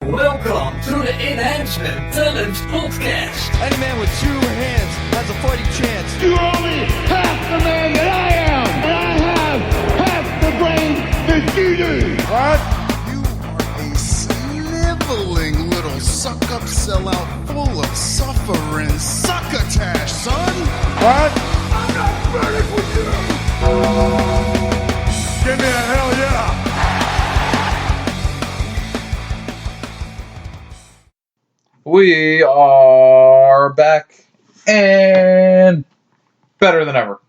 Welcome to the Enhancement Talent Podcast. Any man with two hands has a fighting chance. You're only half the man that I am, and I have half the brain that you do. What? You are a sniveling little suck-up sellout full of suffering succotash, son. What? I'm not ready for you. Give me a hell yeah. We are back and better than ever.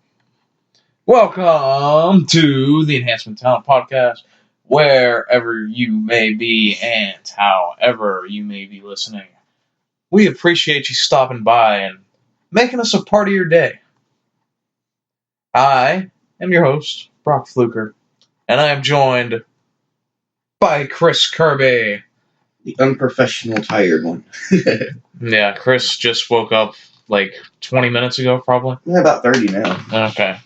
Welcome to the Enhancement Talent Podcast, wherever you may be and however you may be listening. We appreciate you stopping by and making us a part of your day. I am your host, Brock Fluker, and I am joined by Chris Kirby. The unprofessional tired one. Yeah, Chris just woke up like 20 minutes ago, probably. Yeah, about 30 now. Okay.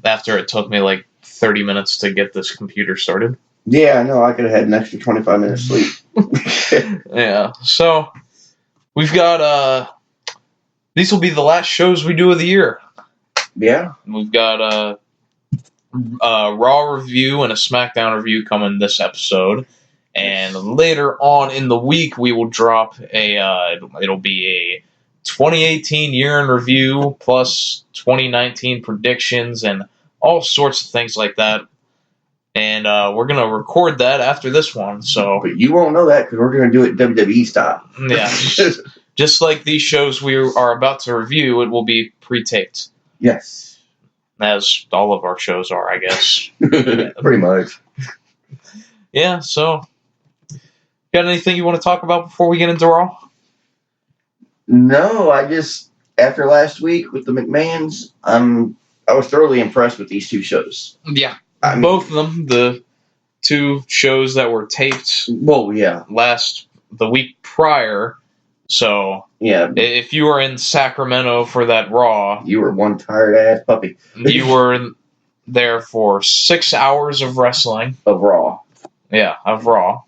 After it took me like 30 minutes to get this computer started. Yeah, I know. I could have had an extra 25 minutes sleep. Yeah, so we've got, these will be the last shows we do of the year. Yeah. We've got a Raw review and a SmackDown review coming this episode. And later on in the week, we will drop it'll be a 2018 year in review plus 2019 predictions and all sorts of things like that. And we're going to record that after this one. So, But you won't know that because we're going to do it WWE style. yeah, just like these shows we are about to review, it will be pre-taped. Yes. As all of our shows are, I guess. Pretty much. Yeah, so... Got anything you want to talk about before we get into Raw? No, after last week with the McMahons, I was thoroughly impressed with these two shows. Yeah. I mean, Both of them, the two shows that were taped well, yeah. the week prior. So, Yeah. if you were in Sacramento for that Raw, You were one tired-ass puppy. you were there for 6 hours of wrestling. Of Raw. Yeah, of Raw.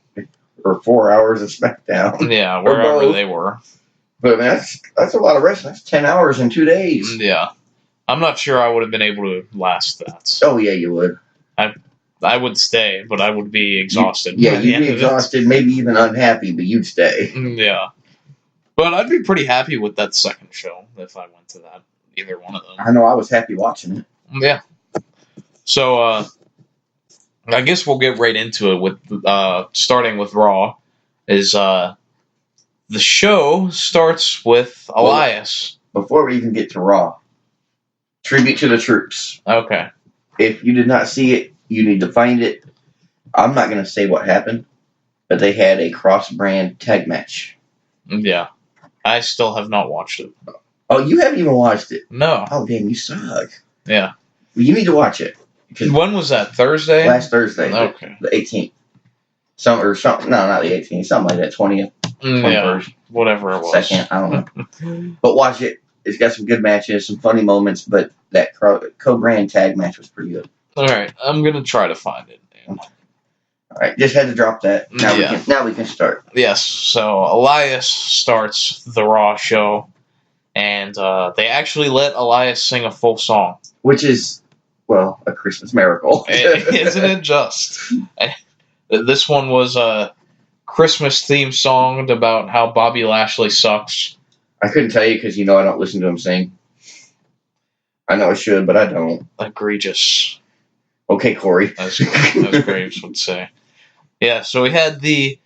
Or 4 hours of SmackDown. Yeah, Or wherever both. they were. But I mean, that's a lot of wrestling. That's 10 hours in 2 days. Yeah. I'm not sure I would have been able to last that. Oh, yeah, you would. I would stay, but I would be exhausted. Yeah, by the you'd end be of it. exhausted, maybe even unhappy, but you'd stay. Yeah. But I'd be pretty happy with that second show if I went to that. Either one of them. I know I was happy watching it. Yeah. So, I guess we'll get right into it with, starting with Raw, is, the show starts with Elias. Before we even get to Raw, tribute to the troops. Okay. If you did not see it, you need to find it. I'm not going to say what happened, but they had a cross-brand tag match. Yeah. I still have not watched it. Oh, you haven't even watched it? No. Oh, damn, you suck. Yeah. Well, you need to watch it. Because When was that? Thursday? last Thursday, Okay. the 18th. Something, no, not the 18th, something like that, 20th, Yeah. 21st, Whatever it was. 2nd, I don't know. But watch it. It's got some good matches, some funny moments, but that co-brand tag match was pretty good. Alright, I'm gonna try to find it. All right, just had to drop that. Now we can start. Yes, so Elias starts the Raw show, and they actually let Elias sing a full song. Which is, well, a Christmas miracle. Isn't it just? This one was a Christmas-themed song about how Bobby Lashley sucks. I couldn't tell you because I don't listen to him sing. I know I should, but I don't. Egregious, Okay, Corey. as Graves would say. Yeah, so we had the,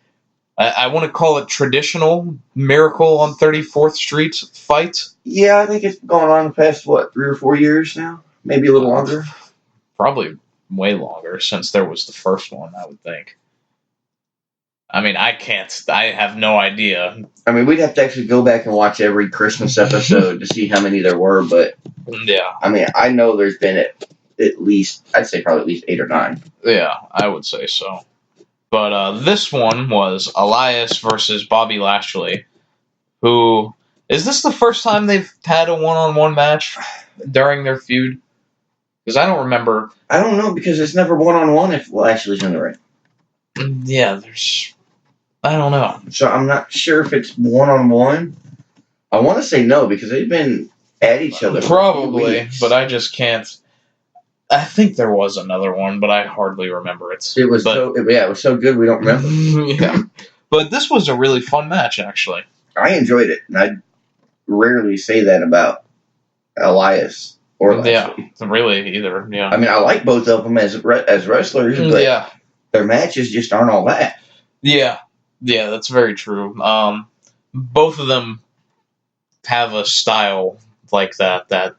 I want to call it traditional Miracle on 34th Street fight. Yeah, I think it's gone on the past, 3 or 4 years now? Maybe a little longer. Probably way longer since there was the first one, I would think. I mean, I have no idea. I mean, we'd have to actually go back and watch every Christmas episode to see how many there were, but, Yeah. I mean, I know there's been at least, I'd say probably at least 8 or 9. Yeah, I would say so. But this one was Elias versus Bobby Lashley, who... Is this the first time they've had a one-on-one match during their feud? Because I don't remember. I don't know, because it's never one-on-one if Lashley's in the ring. Yeah, there's... I don't know. So I'm not sure if it's one-on-one. I want to say no because they've been at each other. Probably, but I just can't. I think there was another one, but I hardly remember it. It was it was so good we don't remember. Yeah, but this was a really fun match, actually. I enjoyed it, and I rarely say that about Elias or Lashley. Yeah, really either. Yeah, I mean, I like both of them as wrestlers, but their matches just aren't all that. Yeah, that's very true. Both of them have a style like that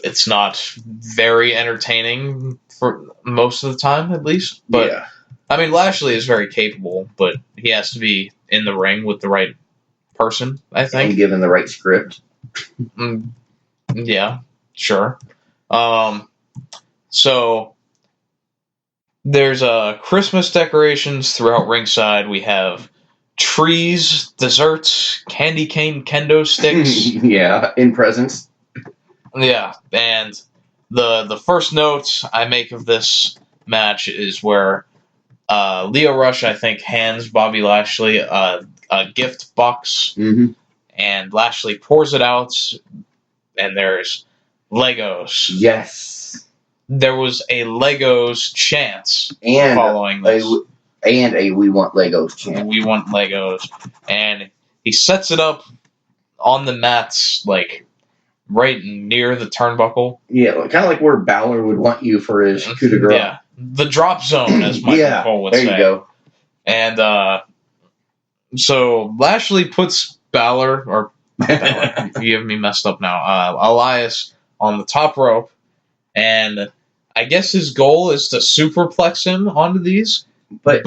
it's not very entertaining for most of the time, at least. But yeah. I mean, Lashley is very capable, but he has to be in the ring with the right person, I think. And given the right script. Yeah, sure. So there's Christmas decorations throughout ringside. We have trees, desserts, candy cane kendo sticks. Yeah, in presents. Yeah, and the first note I make of this match is where Lio Rush, I think, hands Bobby Lashley a gift box, and Lashley pours it out, and there's Legos. Yes. There was a Legos chant and following this. A We Want Legos chant. We want Legos. And he sets it up on the mats, like, right near the turnbuckle. Yeah, kind of like where Balor would want you for his coup de grace. Yeah, the drop zone, as Michael Cole would say. There you go. And so Lashley puts Balor, you have me messed up now, Elias on the top rope, and I guess his goal is to superplex him onto these, but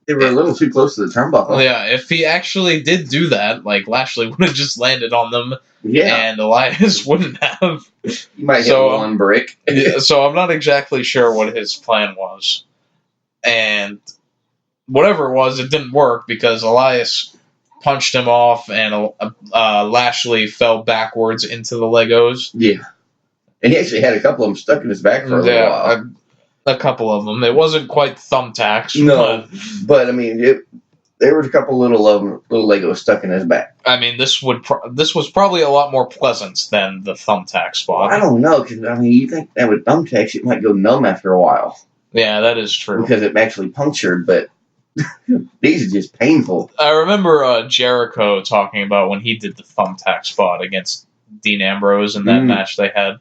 they were a little too close to the turnbuckle. Yeah, if he actually did do that, like, Lashley would have just landed on them, and Elias wouldn't have. You might hit one brick. So I'm not exactly sure what his plan was. And whatever it was, it didn't work because Elias punched him off, and Lashley fell backwards into the Legos. Yeah. And he actually had a couple of them stuck in his back for a little while. A couple of them. It wasn't quite thumbtacks. No, but I mean, there were a couple little Legos stuck in his back. I mean, this was probably a lot more pleasant than the thumbtack spot. Well, I don't know, because I mean, you think that with thumbtacks it might go numb after a while. Yeah, that is true. Because it actually punctured, but these are just painful. I remember Jericho talking about when he did the thumbtack spot against Dean Ambrose in that match they had.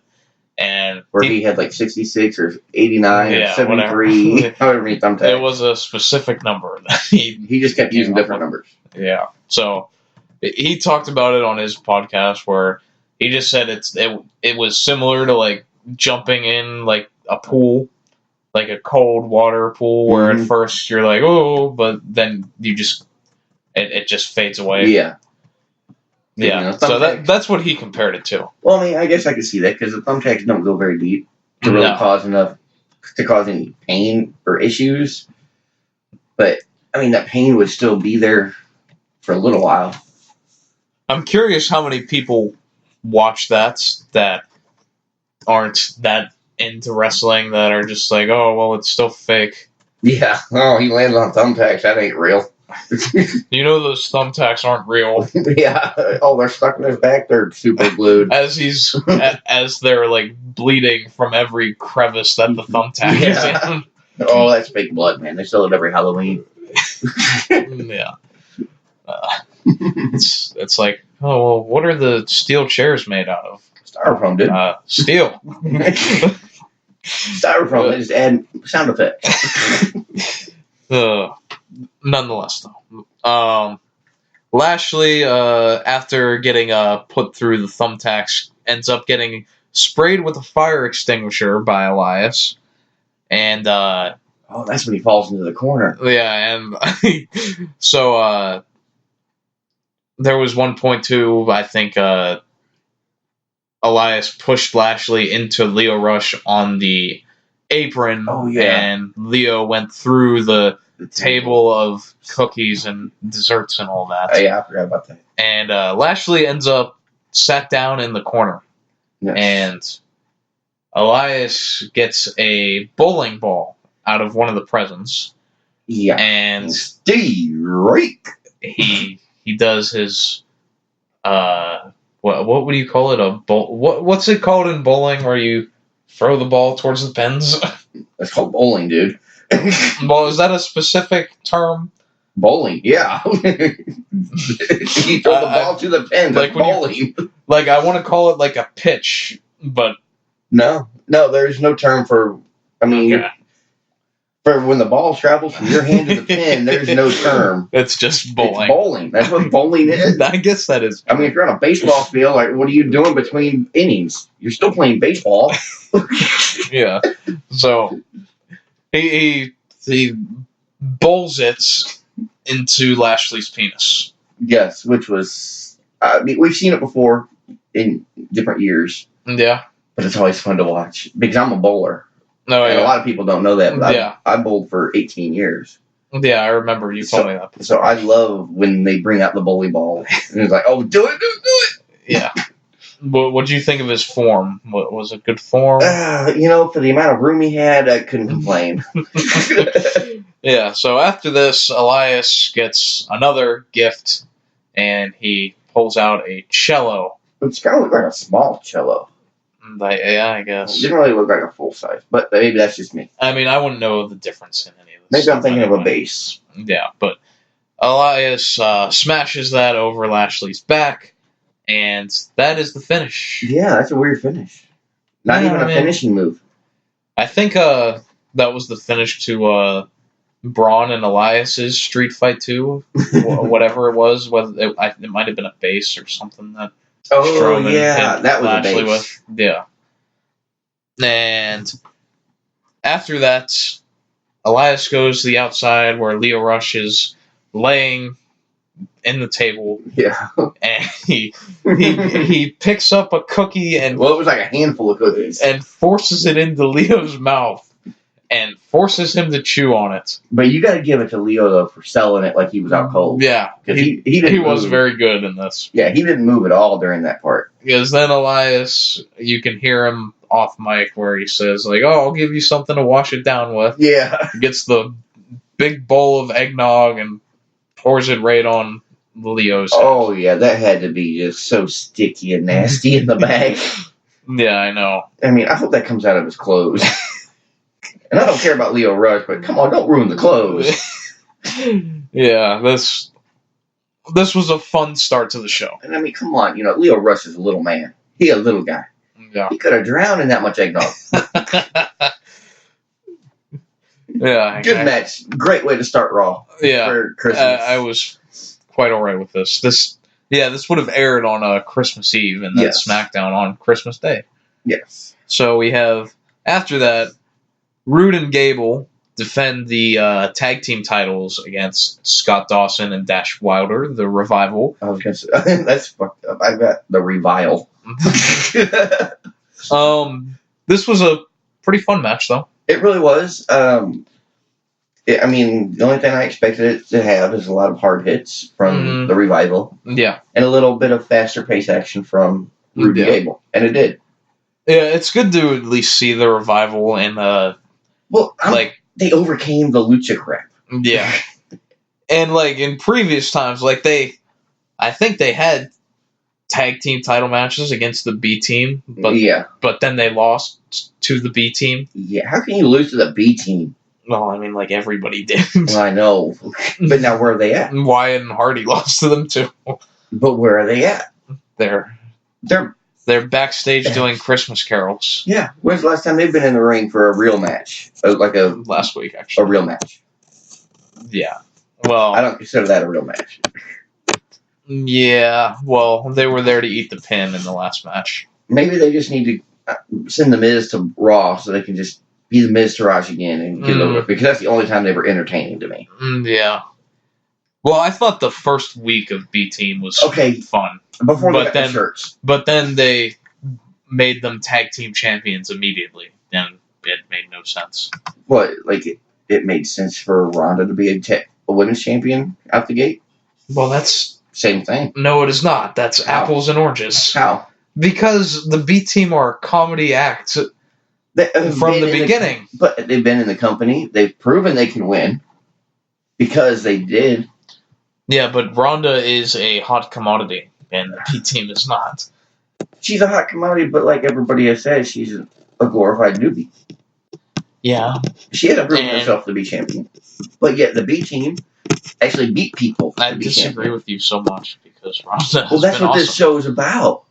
And where he had like 66 or 89 or 73, however many thumbtacks. It was a specific number that he just kept using different numbers. Yeah, so he talked about it on his podcast where he just said it was similar to like jumping in like a pool, like a cold water pool, where at first you're like, oh, but then you just it just fades away. Yeah. Yeah, you know, so that's what he compared it to. Well, I mean, I guess I could see that because the thumbtacks don't go very deep to really cause any pain or issues. But I mean, that pain would still be there for a little while. I'm curious how many people watch that aren't that into wrestling, that are just like, oh, well, it's still fake. Yeah. Oh, he landed on thumbtacks. That ain't real. You know those thumbtacks aren't real. Yeah. Oh, they're stuck in his back. They're super glued. As they're like bleeding from every crevice that the thumbtack is in. Oh, that's fake blood, man. They sell it every Halloween. Yeah. It's like, oh, well, what are the steel chairs made out of? Styrofoam, dude. Steel. Styrofoam. They just add sound effects. Nonetheless, though, Lashley, after getting put through the thumbtacks, ends up getting sprayed with a fire extinguisher by Elias, and that's when he falls into the corner. Yeah, and so there was one point too. I think Elias pushed Lashley into Lio Rush on the apron, and Lio went through the table of cookies and desserts and all that. Oh, yeah, I forgot about that. And Lashley ends up sat down in the corner. Yes. And Elias gets a bowling ball out of one of the presents Yeah. And Steve Rake. he does his what would you call it? A bowl? What's it called in bowling where you throw the ball towards the pins? That's called bowling, dude. Well, is that a specific term? Bowling, yeah. You throw the ball to the pin. Like bowling. Like I want to call it like a pitch, but no, there's no term for. I mean, for when the ball travels from your hand to the pin, there's no term. It's just bowling. It's bowling. That's what bowling is. I guess that is. I mean, if you're on a baseball field, like, what are you doing between innings? You're still playing baseball. Yeah. So he bowls it into Lashley's penis. Yes, which was. I mean, we've seen it before in different years. Yeah. But it's always fun to watch because I'm a bowler. No, and a lot of people don't know that. But yeah. I bowled for 18 years. Yeah, I remember you told me that. So I love when they bring out the bowling ball. And it's like, oh, do it. Yeah. What do you think of his form? Was it good form? For the amount of room he had, I couldn't complain. Yeah, so after this, Elias gets another gift, and he pulls out a cello. It's kind of look like a small cello. Yeah, I guess. It didn't really look like a full size, but maybe that's just me. I mean, I wouldn't know the difference in any of this. Maybe I'm thinking of a bass. Yeah, but Elias smashes that over Lashley's back, and that is the finish. Yeah, that's a weird finish. Not even a finishing move. I think that was the finish to Braun and Elias's Street Fight 2, whatever it was. Whether it might have been a base or something that. Oh, yeah, that was Lashley a base. Yeah. And after that, Elias goes to the outside where Lio Rush is laying in the table. Yeah. And he picks up a cookie and... Well, it was like a handful of cookies. And forces it into Leo's mouth. And forces him to chew on it. But you got to give it to Leo, though, for selling it like he was out cold. Yeah. He was very good in this. Yeah, he didn't move at all during that part. Because then Elias, you can hear him off mic where he says, like, oh, I'll give you something to wash it down with. Yeah. He gets the big bowl of eggnog and pours it right on Leo's head. Oh, yeah, that had to be just so sticky and nasty in the bag. Yeah, I know. I mean, I hope that comes out of his clothes. And I don't care about Lio Rush, but come on, don't ruin the clothes. Yeah, this was a fun start to the show. And I mean, come on, Lio Rush is a little man. He a little guy. Yeah. He could have drowned in that much eggnog. Yeah. Good match. Great way to start Raw. Yeah. For Christmas. I was quite alright with this. This would have aired on Christmas Eve and then SmackDown on Christmas Day. Yes. So we have, after that, Rude and Gable defend the tag team titles against Scott Dawson and Dash Wilder, the Revival. I was going to say, that's fucked up. I got the Revile. This was a pretty fun match, though. It really was. I mean, the only thing I expected it to have is a lot of hard hits from the Revival. Yeah. And a little bit of faster pace action from Rude and Gable. And it did. Yeah, it's good to at least see the Revival in they overcame the lucha crap. Yeah. And in previous times, I think they had tag team title matches against the B team, but then they lost to the B team. Yeah, how can you lose to the B team? Well, I mean, everybody did. Well, I know. But now where are they at? Wyatt and Hardy lost to them too. But where are they at? They're backstage doing Christmas carols. Yeah. When's the last time they've been in the ring for a real match? Last week, actually. A real match. Yeah. Well, I don't consider that a real match. Yeah. Well, they were there to eat the pin in the last match. Maybe they just need to send the Miz to Raw so they can just be the Miz Taraj again and get over it, because that's the only time they were entertaining to me. Yeah. Well, I thought the first week of B Team was fun. Before they got the shirts. But then they made them tag team champions immediately, and it made no sense. What? It made sense for Ronda to be a women's champion out the gate? Well, that's... Same thing. No, it is not. That's apples and oranges. How? Because the B Team are a comedy act from the beginning. But they've been in the company. They've proven they can win. Because they did. Yeah, but Ronda is a hot commodity, and the P team is not. She's a hot commodity, but like everybody has said, she's a glorified newbie. Yeah. She hasn't proven herself to be champion. But yet the B team actually beat people. I disagree with you so much because Ronda. Well, that's what this show is about.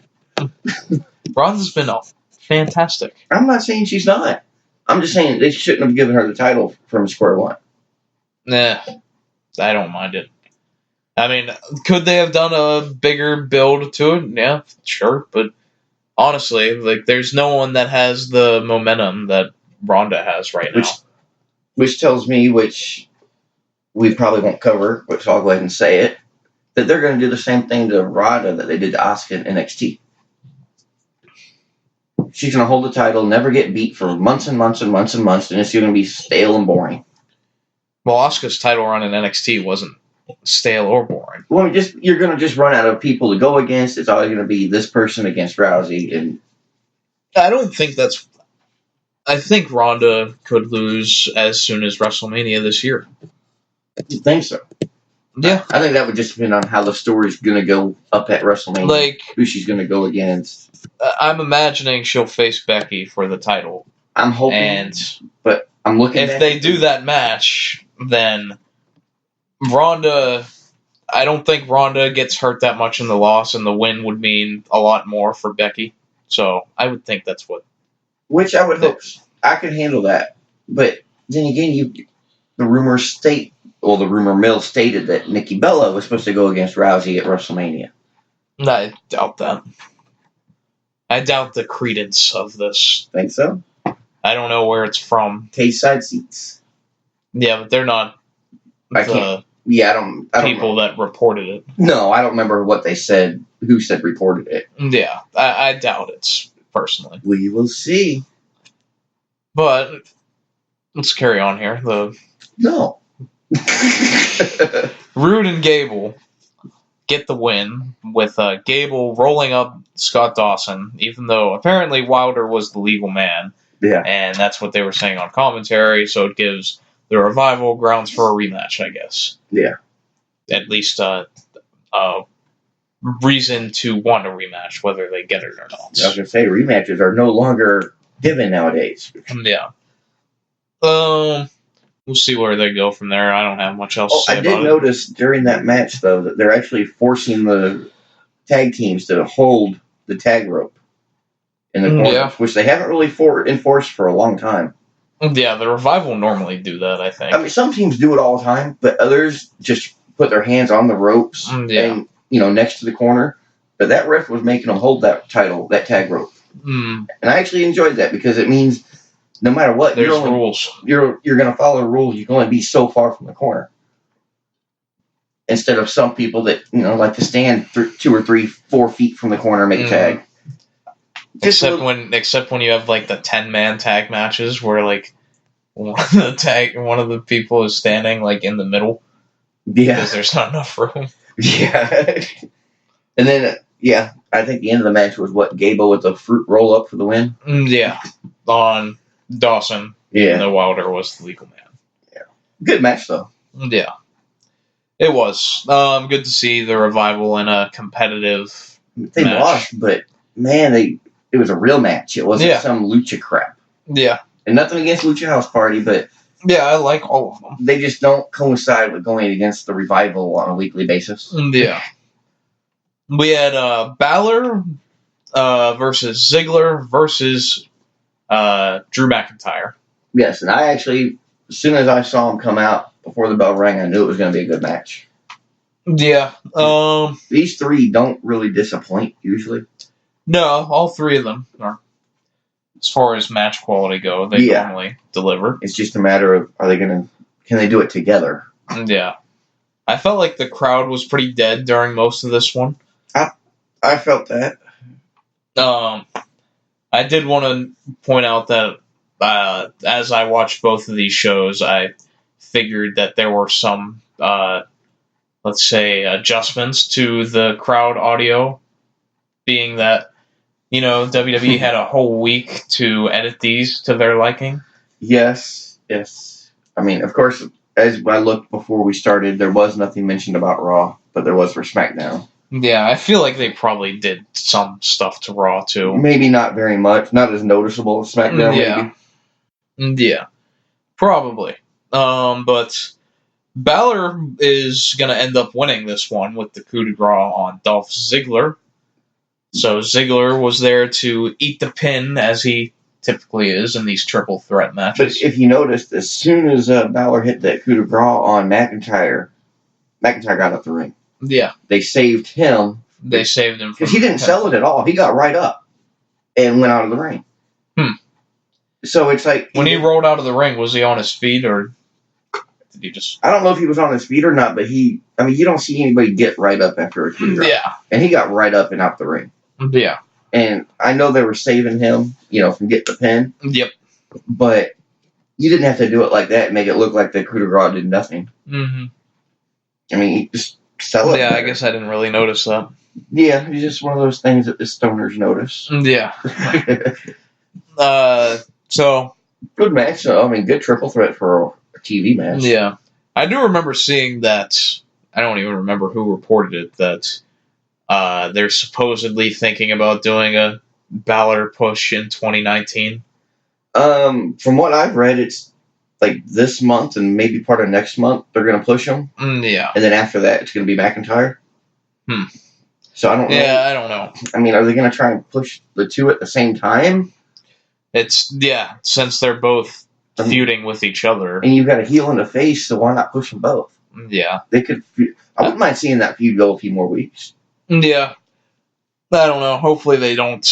Ronda's been fantastic. I'm not saying she's not. I'm just saying they shouldn't have given her the title from square one. Nah, I don't mind it. I mean, could they have done a bigger build to it? Yeah, sure. But honestly, like, there's no one that has the momentum that Ronda has right now. Which tells me, which we probably won't cover, which I'll go ahead and say it, that they're going to do the same thing to Ronda that they did to Asuka in NXT. She's going to hold the title, never get beat for months and months and months and months, and it's going to be stale and boring. Well, Asuka's title run in NXT wasn't stale or boring. Well, you're going to just run out of people to go against. It's always going to be this person against Rousey, and I don't think that's. I think Ronda could lose as soon as WrestleMania this year. You think so? Yeah, I think that would just depend on how the story's going to go up at WrestleMania. Like, who she's going to go against. I'm imagining she'll face Becky for the title. I'm hoping, but I'm looking. If they do that match, then Ronda. I don't think Ronda gets hurt that much in the loss, and the win would mean a lot more for Becky. So I would think that's what. Which I would hope I could handle that, but then again, the rumor mill stated that Nikki Bella was supposed to go against Rousey at WrestleMania. I doubt that. I doubt the credence of this. Think so? I don't know where it's from. K-side seats. Yeah, but they're not. I can't. Yeah, I don't people that reported it. No, I don't remember what they said. Who said reported it? Yeah, I doubt it personally. We will see. But let's carry on here. No. Rude and Gable get the win with Gable rolling up Scott Dawson, even though apparently Wilder was the legal man. Yeah. And that's what they were saying on commentary, so it gives the Revival grounds for a rematch, I guess. Yeah. At least a reason to want a rematch, whether they get it or not. I was going to say, rematches are no longer given nowadays. Yeah. We'll see where they go from there. I don't have much else to say about it. I did notice during that match, though, that they're actually forcing the tag teams to hold the tag rope in the corners, which they haven't really enforced for a long time. Yeah, the Revival normally do that, I think. I mean, some teams do it all the time, but others just put their hands on the ropes and, next to the corner. But that ref was making them hold that tag rope. And I actually enjoyed that because it means no matter what, there's rules. You're going to follow the rules. You can only be so far from the corner. Instead of some people that, like to stand 2 or 3, 4 feet from the corner and make a tag. Except when you have like the 10-man tag matches where like one of the people is standing like in the middle. Yeah. Because there's not enough room. Yeah. And then I think the end of the match was Gable with the fruit roll up for the win. Yeah. On Dawson. Yeah. And the Wilder was the legal man. Yeah. Good match though. Yeah. It was. Good to see the Revival in a competitive They match. Lost, but man, it was a real match. It wasn't some lucha crap. Yeah. And nothing against Lucha House Party, but yeah, I like all of them. They just don't coincide with going against the Revival on a weekly basis. Yeah. We had Balor versus Ziggler versus Drew McIntyre. Yes, and I actually, as soon as I saw him come out before the bell rang, I knew it was going to be a good match. Yeah. These three don't really disappoint, usually. No, all three of them are. As far as match quality go, they normally deliver. It's just a matter of, can they do it together? Yeah. I felt like the crowd was pretty dead during most of this one. I felt that. I did want to point out that as I watched both of these shows, I figured that there were some, let's say, adjustments to the crowd audio, being that, WWE had a whole week to edit these to their liking. Yes. I mean, of course, as I looked before we started, there was nothing mentioned about Raw, but there was for SmackDown. Yeah, I feel like they probably did some stuff to Raw, too. Maybe not very much. Not as noticeable as SmackDown, maybe. Yeah, probably. But Balor is going to end up winning this one with the coup de grace on Dolph Ziggler. So Ziggler was there to eat the pin, as he typically is in these triple threat matches. But if you noticed, as soon as Balor hit that coup de grace on McIntyre got up the ring. Yeah. They saved him. They saved him. Because he didn't sell it at all. He got right up and went out of the ring. So it's like... When he rolled out of the ring, was he on his feet, or did he just... I don't know if he was on his feet or not, but you don't see anybody get right up after a coup de grace. Yeah. And he got right up and out the ring. Yeah. And I know they were saving him, from getting the pin. Yep. But you didn't have to do it like that and make it look like the coup de grace did nothing. Mm-hmm. I mean, just sell it. Yeah, better. I guess I didn't really notice that. Yeah, it's just one of those things that the stoners notice. Yeah. So... Good match. Good triple threat for a TV match. Yeah. I do remember seeing that, I don't even remember who reported it, that they're supposedly thinking about doing a Balor push in 2019. From what I've read, it's like this month and maybe part of next month they're going to push him. Yeah. And then after that, it's going to be McIntyre. So I don't know. Yeah, I don't know. Are they going to try and push the two at the same time? Since they're both feuding with each other. And you've got a heel and a face, so why not push them both? Yeah. They could. I wouldn't mind seeing that feud go a few more weeks. Yeah. I don't know. Hopefully they don't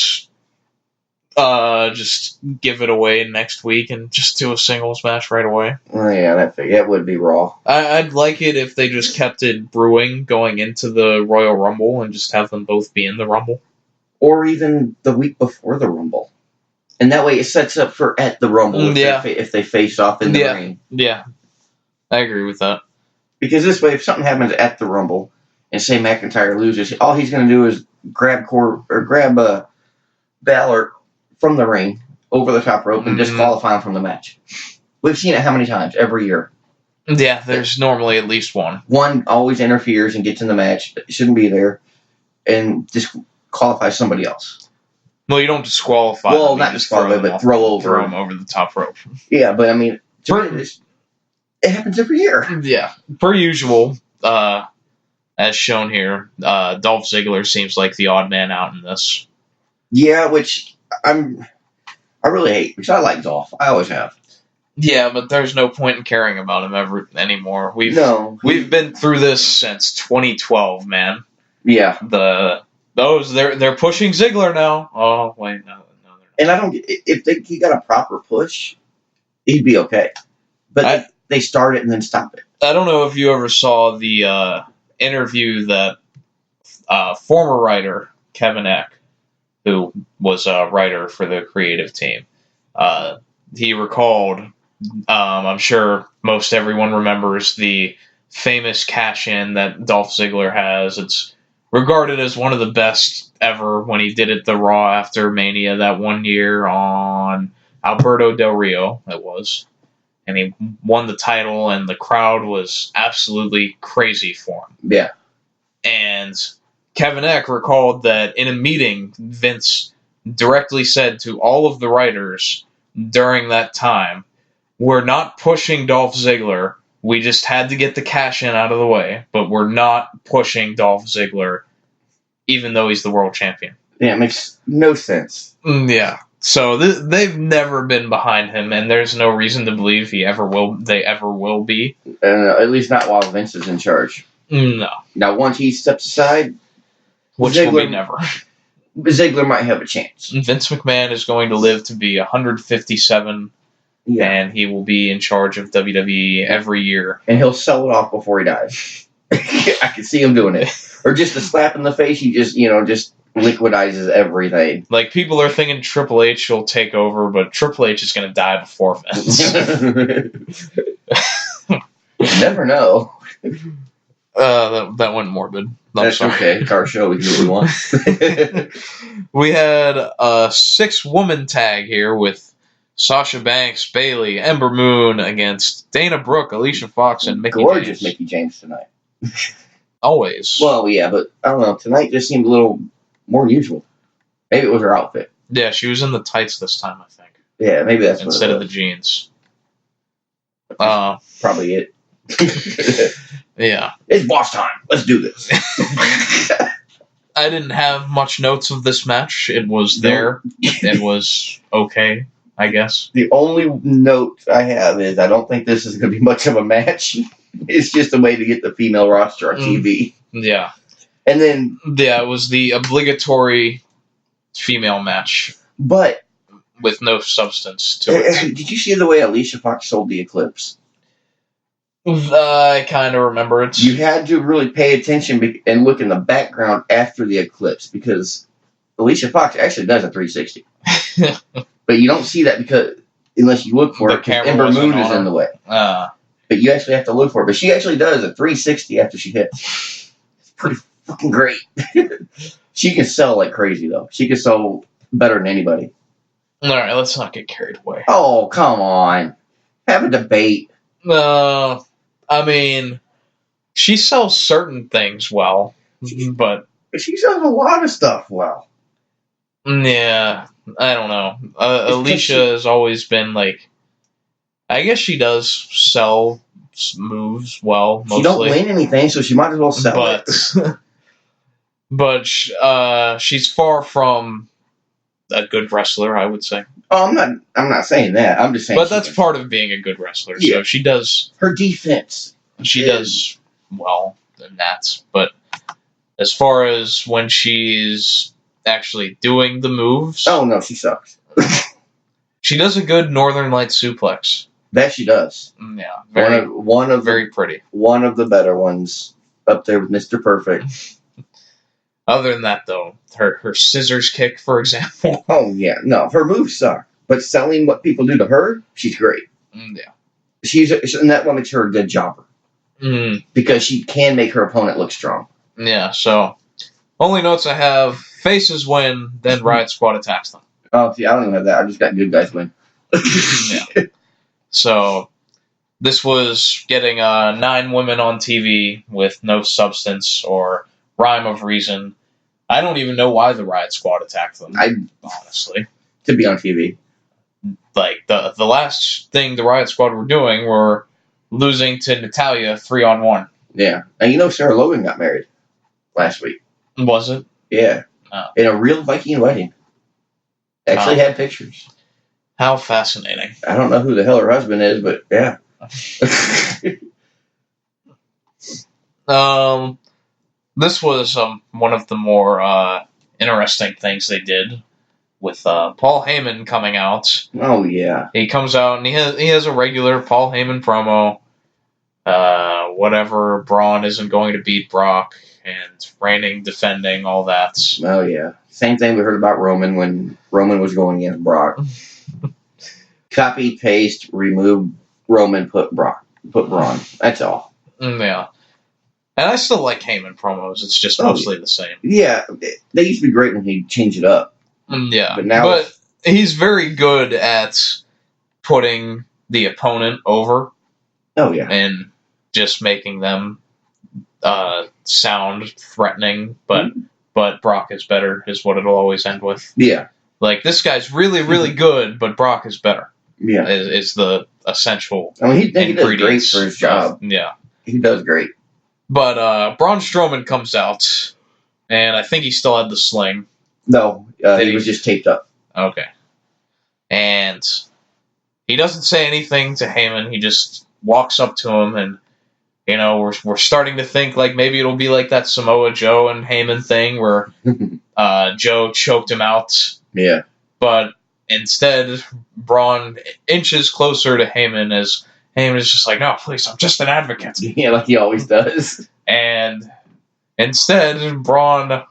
just give it away next week and just do a singles match right away. Oh, yeah, that would be Raw. I'd like it if they just kept it brewing going into the Royal Rumble and just have them both be in the Rumble. Or even the week before the Rumble. And that way it sets up for at the Rumble if they face off in the ring. Yeah, I agree with that. Because this way, if something happens at the Rumble, and say McIntyre loses, all he's going to do is grab Balor from the ring over the top rope and disqualify him from the match. We've seen it how many times? Every year. Yeah, there's normally at least one. One always interferes and gets in the match. Shouldn't be there. And disqualifies somebody else. Well, you don't disqualify. Well, not disqualify, but throw them over the top rope. Yeah, but it happens every year. Yeah, per usual, as shown here, Dolph Ziggler seems like the odd man out in this. Yeah, which I really hate, because I like Dolph. I always have. Yeah, but there's no point in caring about him anymore. We've been through this since 2012, man. Yeah. They're pushing Ziggler now. Oh wait, no. And I don't. If he got a proper push, he'd be okay. But they start it and then stop it. I don't know if you ever saw the interview that former writer Kevin Eck, who was a writer for the creative team, he recalled. I'm sure most everyone remembers the famous cash-in that Dolph Ziggler has. It's regarded as one of the best ever when he did it the Raw after Mania that one year on Alberto Del Rio, it was. And he won the title, and the crowd was absolutely crazy for him. Yeah. And Kevin Eck recalled that in a meeting, Vince directly said to all of the writers during that time, "We're not pushing Dolph Ziggler. We just had to get the cash in out of the way, but we're not pushing Dolph Ziggler, even though he's the world champion." Yeah, it makes no sense. Yeah. So they've never been behind him, and there's no reason to believe they ever will be. At least not while Vince is in charge. No. Now, once he steps aside, which will be never. Ziggler might have a chance. Vince McMahon is going to live to be 157. Yeah. And he will be in charge of WWE every year. And he'll sell it off before he dies. I can see him doing it. Or just a slap in the face, he just liquidizes everything. Like, people are thinking Triple H will take over, but Triple H is going to die before Vince. You never know. That went morbid. That's okay. It's our show. We can do what we want. We had a 6-woman tag here with Sasha Banks, Bayley, Ember Moon against Dana Brooke, Alicia Fox, and Mickie Gorgeous James. Mickie James tonight. Always. Well, yeah, but I don't know. Tonight just seemed a little more unusual. Maybe it was her outfit. Yeah, she was in the tights this time, I think. Yeah, maybe that's instead what it of was. the jeans. Probably it. Yeah. It's boss time. Let's do this. I didn't have much notes of this match. It was there. It was okay, I guess. The only note I have is I don't think this is going to be much of a match. It's just a way to get the female roster on TV. Yeah. And then... Yeah, it was the obligatory female match. But... With no substance to it. Did you see the way Alicia Fox sold the Eclipse? I kind of remember it. You had to really pay attention and look in the background after the Eclipse because Alicia Fox actually does a 360. But you don't see that because unless you look for it, because Ember Moon is in the way. But you actually have to look for it. But she actually does a 360 after she hits. It's pretty fucking great. She can sell like crazy, though. She can sell better than anybody. All right, let's not get carried away. Oh, come on. Have a debate. No. I mean, she sells certain things well, but... She sells a lot of stuff well. Yeah, I don't know. Alicia has always been, like... I guess she does sell moves well, mostly. She don't win anything, so she might as well sell it. But she's far from a good wrestler, I would say. Oh, I'm not saying that. I'm just saying. But that's part of being a good wrestler. Yeah. So she does... Her defense. She does well in that. But as far as when she's actually doing the moves... Oh, no, she sucks. She does a good Northern Lights suplex. That she does. Yeah. One of very pretty. One of the better ones. Up there with Mr. Perfect. Other than that, though, her scissors kick, for example. Oh, yeah. No, her moves suck. But selling what people do to her, she's great. Yeah. And that what makes her a good jobber. Because she can make her opponent look strong. Yeah, so... Only notes I have, faces win, then Riot Squad attacks them. Oh, see, I don't even have that. I just got good guys win. Yeah. So, this was getting 9 women on TV with no substance or rhyme of reason. I don't even know why the Riot Squad attacked them, honestly. To be on TV. Like, the last thing the Riot Squad were doing were losing to Natalya 3-on-1. Yeah. And you know Sarah Logan got married last week. Was it? Yeah. Oh. In a real Viking wedding. Actually had pictures. How fascinating. I don't know who the hell her husband is, but yeah. This was one of the more interesting things they did with Paul Heyman coming out. Oh, yeah. He comes out and he has a regular Paul Heyman promo. Whatever, Braun isn't going to beat Brock, and reigning, defending, all that. Oh, yeah. Same thing we heard about Roman when Roman was going against Brock. Copy, paste, remove Roman, put Braun. That's all. Yeah. And I still like Heyman promos. It's just mostly the same. Yeah. They used to be great when he'd change it up. Yeah. But he's very good at putting the opponent over. Oh, yeah. And just making them sound threatening, but Brock is better, is what it'll always end with. Yeah. Like, this guy's really, really good, but Brock is better. Yeah. Is the essential he does great for his job. Yeah. He does great. But Braun Strowman comes out, and I think he still had the sling. No, he was just taped up. Okay. And he doesn't say anything to Heyman. He just walks up to him, and, you know, we're starting to think, like, maybe it'll be like that Samoa Joe and Heyman thing where Joe choked him out. Yeah. But instead, Braun inches closer to Heyman as Heyman is just like, no, please, I'm just an advocate. Yeah, like he always does. And instead, Braun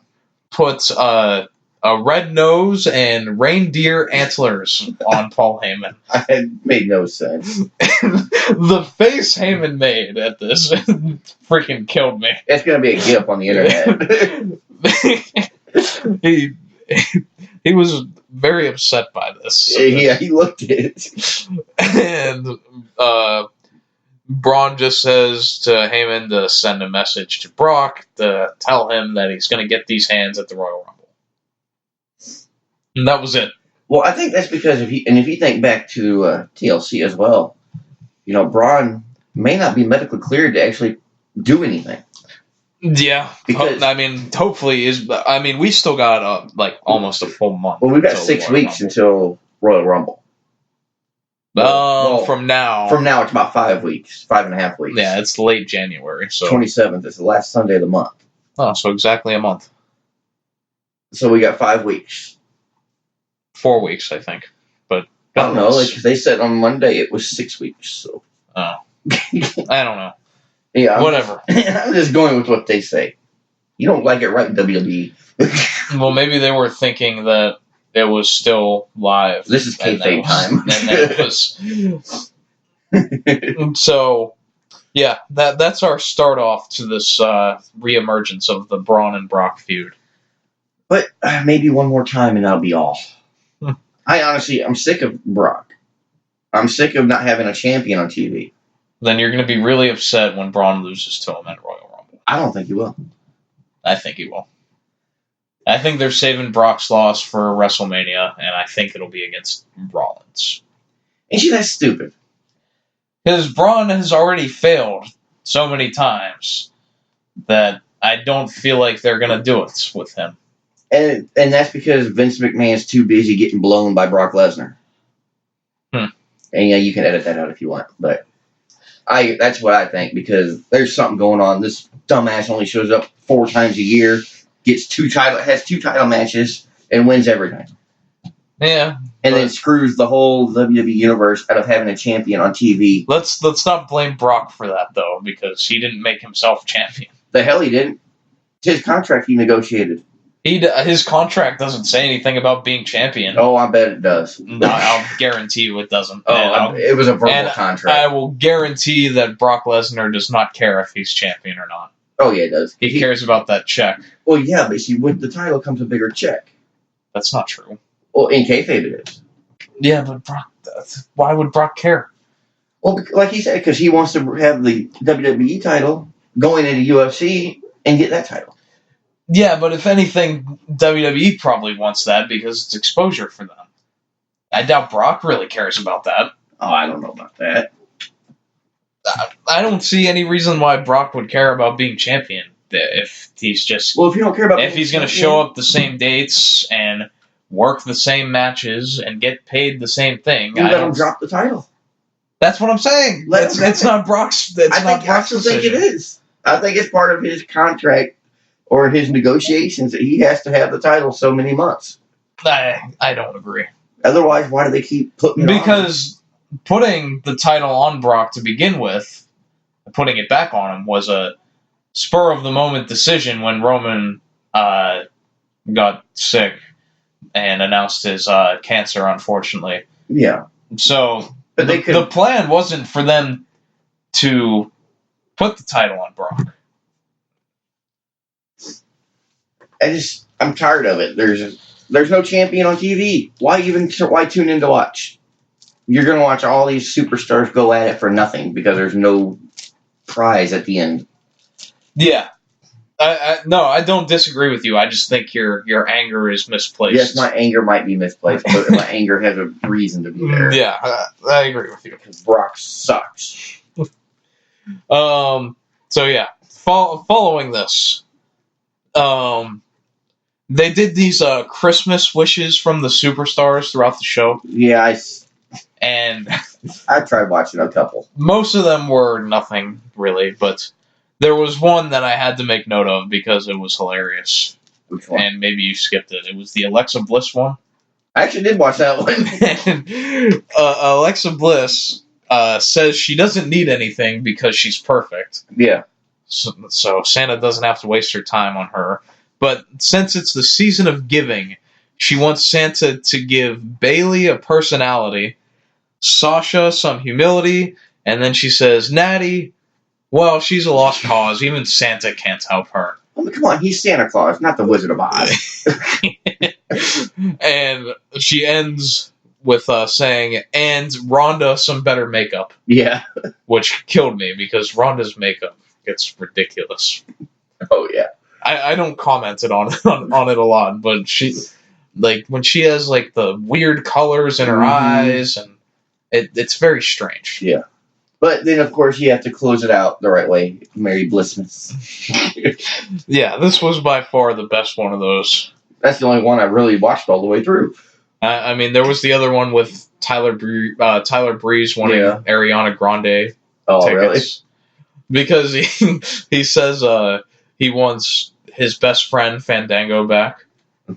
puts a red nose and reindeer antlers on Paul Heyman. It made no sense. The face Heyman made at this freaking killed me. It's going to be a GIF on the internet. He was very upset by this. Yeah, he looked it. And Braun just says to Heyman to send a message to Brock to tell him that he's going to get these hands at the Royal Rumble. And that was it. Well, I think that's because if you think back to TLC as well, Braun may not be medically cleared to actually do anything. Yeah, because hopefully we still got almost a full month. Well, we've got 6 weeks until Royal Rumble. From now it's about 5 weeks, 5.5 weeks. Yeah, it's late January, so 27th is the last Sunday of the month. Oh, so exactly a month. So we got 5 weeks. 4 weeks, I think. But I don't know. Like they said on Monday, it was 6 weeks. So I don't know. Yeah, whatever. I'm just going with what they say. You don't like it, right, WWE? Well, maybe they were thinking that it was still live. This is kayfabe time. And it was. So, yeah, that's our start off to this reemergence of the Braun and Brock feud. But maybe one more time and that'll be all. I'm sick of Brock. I'm sick of not having a champion on TV. Then you're going to be really upset when Braun loses to him at Royal Rumble. I don't think he will. I think he will. I think they're saving Brock's loss for WrestleMania, and I think it'll be against Rollins. Ain't she that stupid? Because Braun has already failed so many times that I don't feel like they're going to do it with him. And that's because Vince McMahon's too busy getting blown by Brock Lesnar. And yeah, you can edit that out if you want, but that's what I think, because there's something going on. This dumbass only shows up 4 times a year, has 2 title matches, and wins every time. Yeah. And then screws the whole WWE universe out of having a champion on TV. Let's not blame Brock for that, though, because he didn't make himself champion. The hell he didn't. It's his contract he negotiated. His contract doesn't say anything about being champion. Oh, I bet it does. No, I'll guarantee you it doesn't. It was a verbal contract. I will guarantee that Brock Lesnar does not care if he's champion or not. Oh, yeah, it does. He cares about that check. Well, yeah, but see, with the title comes a bigger check. That's not true. Well, in kayfabe it is. Yeah, but Brock, why would Brock care? Well, like he said, because he wants to have the WWE title, going into UFC, and get that title. Yeah, but if anything, WWE probably wants that because it's exposure for them. I doubt Brock really cares about that. Oh, I don't know about that. I don't see any reason why Brock would care about being champion if he's just... Well, if you don't care about... If he's going to show up the same dates and work the same matches and get paid the same thing... You let him drop the title. That's what I'm saying. It's not Brock's... I still think it is. I think it's part of his contract or his negotiations that he has to have the title so many months. I don't agree. Otherwise, why do they keep putting it on? Because putting the title on Brock to begin with, putting it back on him, was a spur-of-the-moment decision when Roman got sick and announced his cancer, unfortunately. Yeah. So but the plan wasn't for them to put the title on Brock. I'm tired of it. There's no champion on TV. Why tune in to watch? You're going to watch all these superstars go at it for nothing because there's no prize at the end. Yeah. No, I don't disagree with you. I just think your anger is misplaced. Yes, my anger might be misplaced, but my anger has a reason to be there. Yeah, I agree with you. Because Brock sucks. So yeah, following this, they did these Christmas wishes from the superstars throughout the show. Yeah, and I tried watching a couple. Most of them were nothing really, but there was one that I had to make note of because it was hilarious. Which one? And maybe you skipped it. It was the Alexa Bliss one. I actually did watch that one. And, Alexa Bliss says she doesn't need anything because she's perfect. Yeah. So Santa doesn't have to waste her time on her. But since it's the season of giving, she wants Santa to give Bailey a personality, Sasha some humility, and then she says, Natty, well, she's a lost cause. Even Santa can't help her. I mean, come on, he's Santa Claus, not the Wizard of Oz. And she ends with saying, and Ronda some better makeup. Yeah. Which killed me because Ronda's makeup gets ridiculous. Oh, yeah. I don't comment on it a lot, but she, like, when she has, like, the weird colors in her eyes, and it's very strange. Yeah. But then, of course, you have to close it out the right way. Mary Blissmas. Yeah, this was by far the best one of those. That's the only one I really watched all the way through. I mean, there was the other one with Tyler Breeze wanting Ariana Grande tickets. Really? Because he says he wants his best friend Fandango back,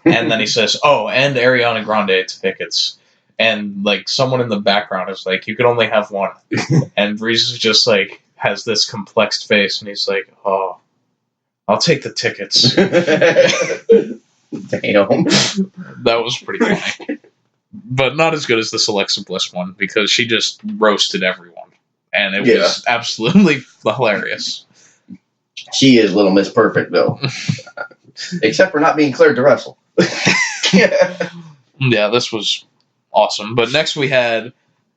and then he says, "Oh, and Ariana Grande tickets." And like someone in the background is like, "You could only have one," and Breeze is just like has this complexed face, and he's like, "Oh, I'll take the tickets." Damn. That was pretty funny. But not as good as this Alexa Bliss one, because she just roasted everyone. And it was absolutely hilarious. She is Little Miss Perfect, though. Except for not being cleared to wrestle. Yeah, this was awesome. But next we had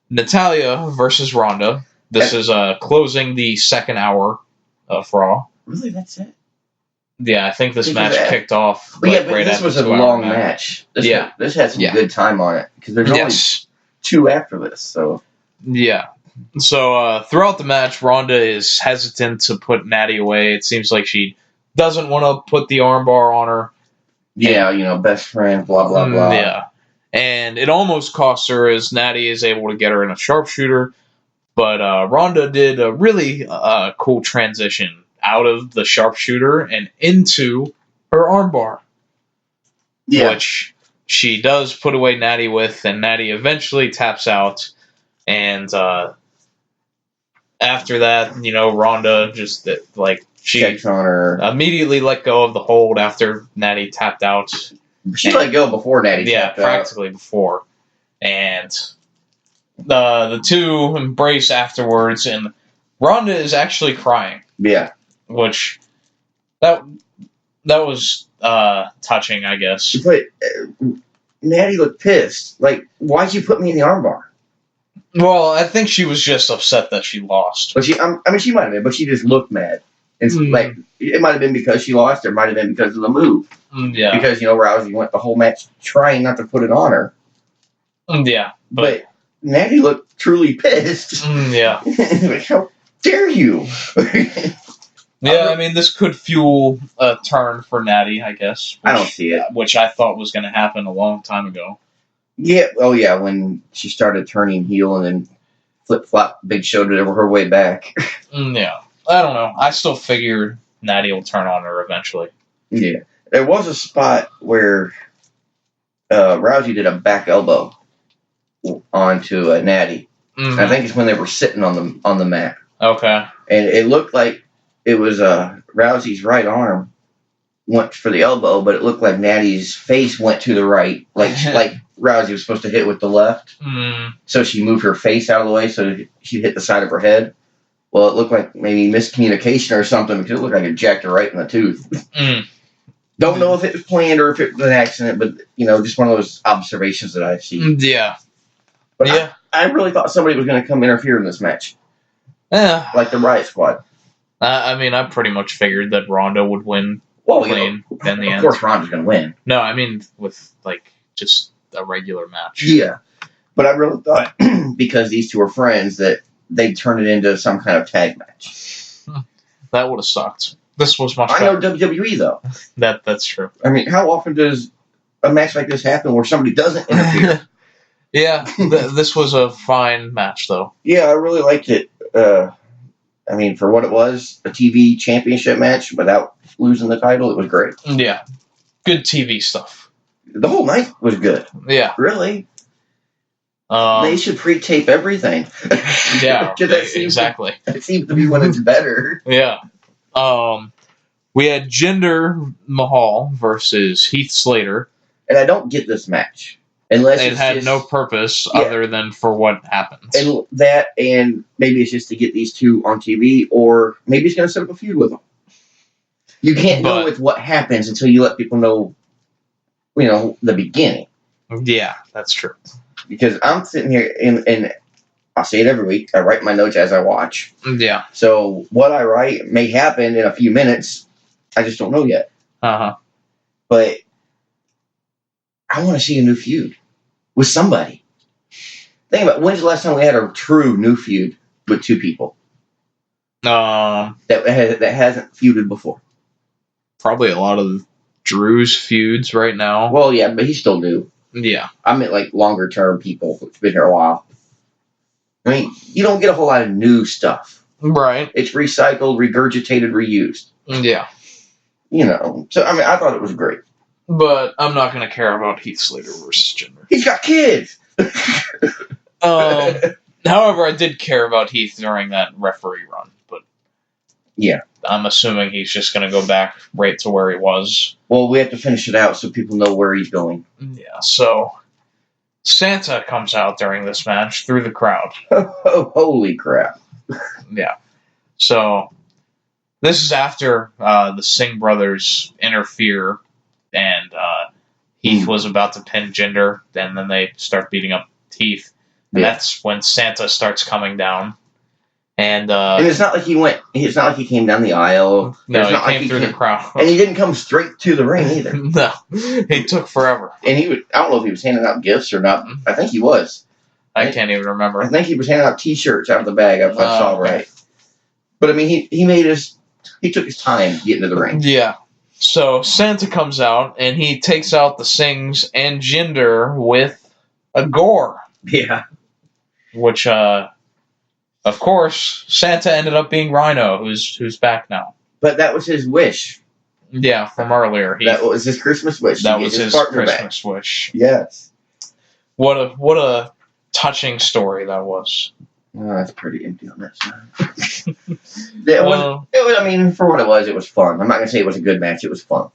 Natalya versus Ronda. This is closing the second hour of Raw. Really? That's it? Yeah, I think this match kicked off. But this was a long match. This had some good time on it because there's only 2 after this. So throughout the match, Ronda is hesitant to put Natty away. It seems like she doesn't want to put the armbar on her. Yeah, best friend, blah blah blah. Yeah, and it almost cost her as Natty is able to get her in a sharpshooter, but Ronda did a really cool transition out of the sharpshooter and into her armbar. Yeah. Which she does put away Natty with, and Natty eventually taps out. And after that, Ronda just, she checks on her. Immediately let go of the hold after Natty tapped out. She let go before Natty tapped out. Yeah, practically before. And the two embrace afterwards, and Ronda is actually crying. Yeah. Which that was touching, I guess. But Natty looked pissed. Like, why'd you put me in the armbar? Well, I think she was just upset that she lost. But she might have been, but she just looked mad. And it might have been because she lost, or it might have been because of the move. Yeah. Because Rousey went the whole match trying not to put it on her. Yeah. But Natty looked truly pissed. Yeah. Like, how dare you? Yeah, I mean, this could fuel a turn for Natty, I guess. I don't see it. Which I thought was going to happen a long time ago. Yeah, when she started turning heel and then flip-flop Big Show did her way back. Yeah, I don't know. I still figure Natty will turn on her eventually. Yeah. There was a spot where Rousey did a back elbow onto Natty. Mm-hmm. I think it's when they were sitting on the mat. Okay. And it looked like it was Rousey's right arm went for the elbow, but it looked like Natty's face went to the right, like Rousey was supposed to hit with the left. Mm. So she moved her face out of the way so she'd hit the side of her head. Well, it looked like maybe miscommunication or something because it looked like it jacked her right in the tooth. Mm. Don't know if it was planned or if it was an accident, but just one of those observations that I've seen. Yeah. But yeah. I really thought somebody was going to come interfere in this match. Yeah. Like the Riot Squad. I mean, I pretty much figured that Ronda would win clean in the end. Of course Ronda's going to win. No, I mean, with, just a regular match. Yeah. But I really thought, because these two are friends, that they'd turn it into some kind of tag match. That would have sucked. This was much better. I know WWE, though. That's true. I mean, how often does a match like this happen where somebody doesn't interfere? Yeah, this was a fine match, though. Yeah, I really liked it. I mean, for what it was, a TV championship match without losing the title, it was great. Yeah. Good TV stuff. The whole night was good. Yeah. Really. They should pre-tape everything. Yeah, exactly. That seems to be when it's better. Yeah. We had Jinder Mahal versus Heath Slater. And I don't get this match. Unless it had no purpose other than for what happens. And maybe it's just to get these two on TV, or maybe it's going to set up a feud with them. You can't go with what happens until you let people know the beginning. Yeah, that's true. Because I'm sitting here and I say it every week. I write my notes as I watch. Yeah. So what I write may happen in a few minutes. I just don't know yet. Uh-huh. But I want to see a new feud with somebody. Think about when's the last time we had a true new feud with two people that hasn't feuded before. Probably a lot of Drew's feuds right now. Well, yeah, but he's still new. Yeah. I meant like longer term people who've been here a while. I mean, you don't get a whole lot of new stuff. Right. It's recycled, regurgitated, reused. Yeah. So I mean, I thought it was great. But I'm not going to care about Heath Slater versus Jinder. He's got kids. However, I did care about Heath during that referee run, but yeah, I'm assuming he's just going to go back right to where he was. Well, we have to finish it out so people know where he's going. Yeah, so Santa comes out during this match through the crowd. Oh, holy crap. Yeah. So this is after the Singh brothers interfere, and Heath was about to pin Jinder, and then they start beating up Heath. And that's when Santa starts coming down. And it's not like he went. It's not like he came down the aisle. No, he came through the crowd, and he didn't come straight to the ring either. No, he took forever. And I don't know if he was handing out gifts or not. I think he was. I can't even remember. I think he was handing out T-shirts out of the bag. If I saw right. But I mean, he took his time getting to the ring. Yeah. So Santa comes out and he takes out the Singhs and Jinder with a gore. Yeah. Which, of course, Santa ended up being Rhino, who's back now. But that was his wish. Yeah, from earlier. That was his Christmas wish. That was his Christmas wish. Yes. What a touching story that was. Oh, that's pretty empty on that side. It was, I mean, for what it was fun. I'm not going to say it was a good match. It was fun.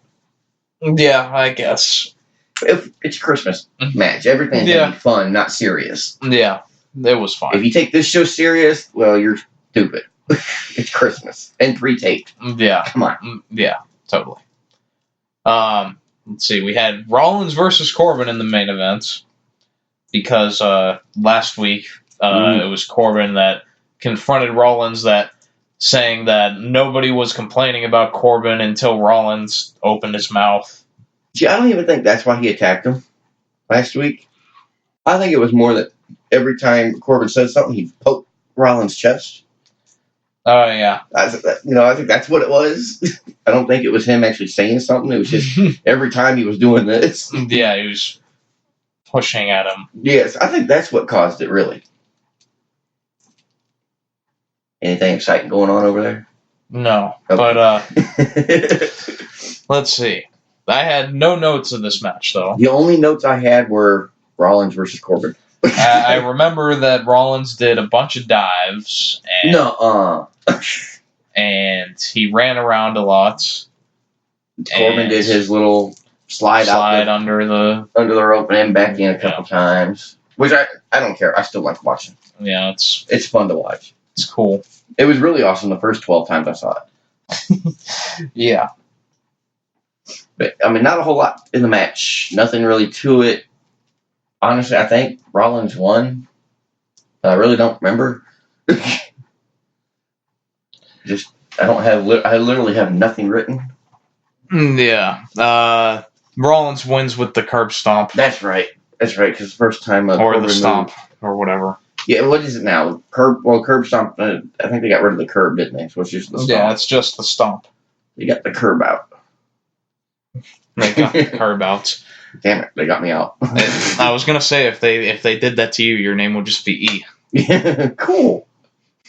Yeah, I guess. It's a Christmas match. Everything's going to be fun, not serious. Yeah, it was fun. If you take this show serious, well, you're stupid. It's Christmas. And pre-taped. Yeah. Come on. Yeah, totally. Let's see. We had Rollins versus Corbin in the main event. Because last week, it was Corbin that confronted Rollins saying that nobody was complaining about Corbin until Rollins opened his mouth. See, I don't even think that's why he attacked him last week. I think it was more that every time Corbin said something, he'd poke Rollins' chest. Oh, yeah. I think that's what it was. I don't think it was him actually saying something. It was just every time he was doing this. Yeah, he was pushing at him. Yes, I think that's what caused it, really. Anything exciting going on over there? No, okay. But let's see. I had no notes of this match, though. The only notes I had were Rollins versus Corbin. I remember that Rollins did a bunch of dives. And he ran around a lot. Corbin did his little slide out under the rope and back in a couple times. Which I don't care. I still like watching. Yeah, it's fun to watch. It's cool. It was really awesome the first 12 times I saw it. Yeah. But, I mean, not a whole lot in the match. Nothing really to it. Honestly, I think Rollins won. I really don't remember. I literally have nothing written. Yeah. Rollins wins with the curb stomp. That's right, because the first time... or the stomp, or whatever. Yeah, what is it now? Curb stomp, I think they got rid of the curb, didn't they? So it's just the stomp. Yeah, it's just the stomp. They got the curb out. They got the curb out. Damn it, they got me out. I was gonna say if they did that to you, your name would just be E. Yeah, cool.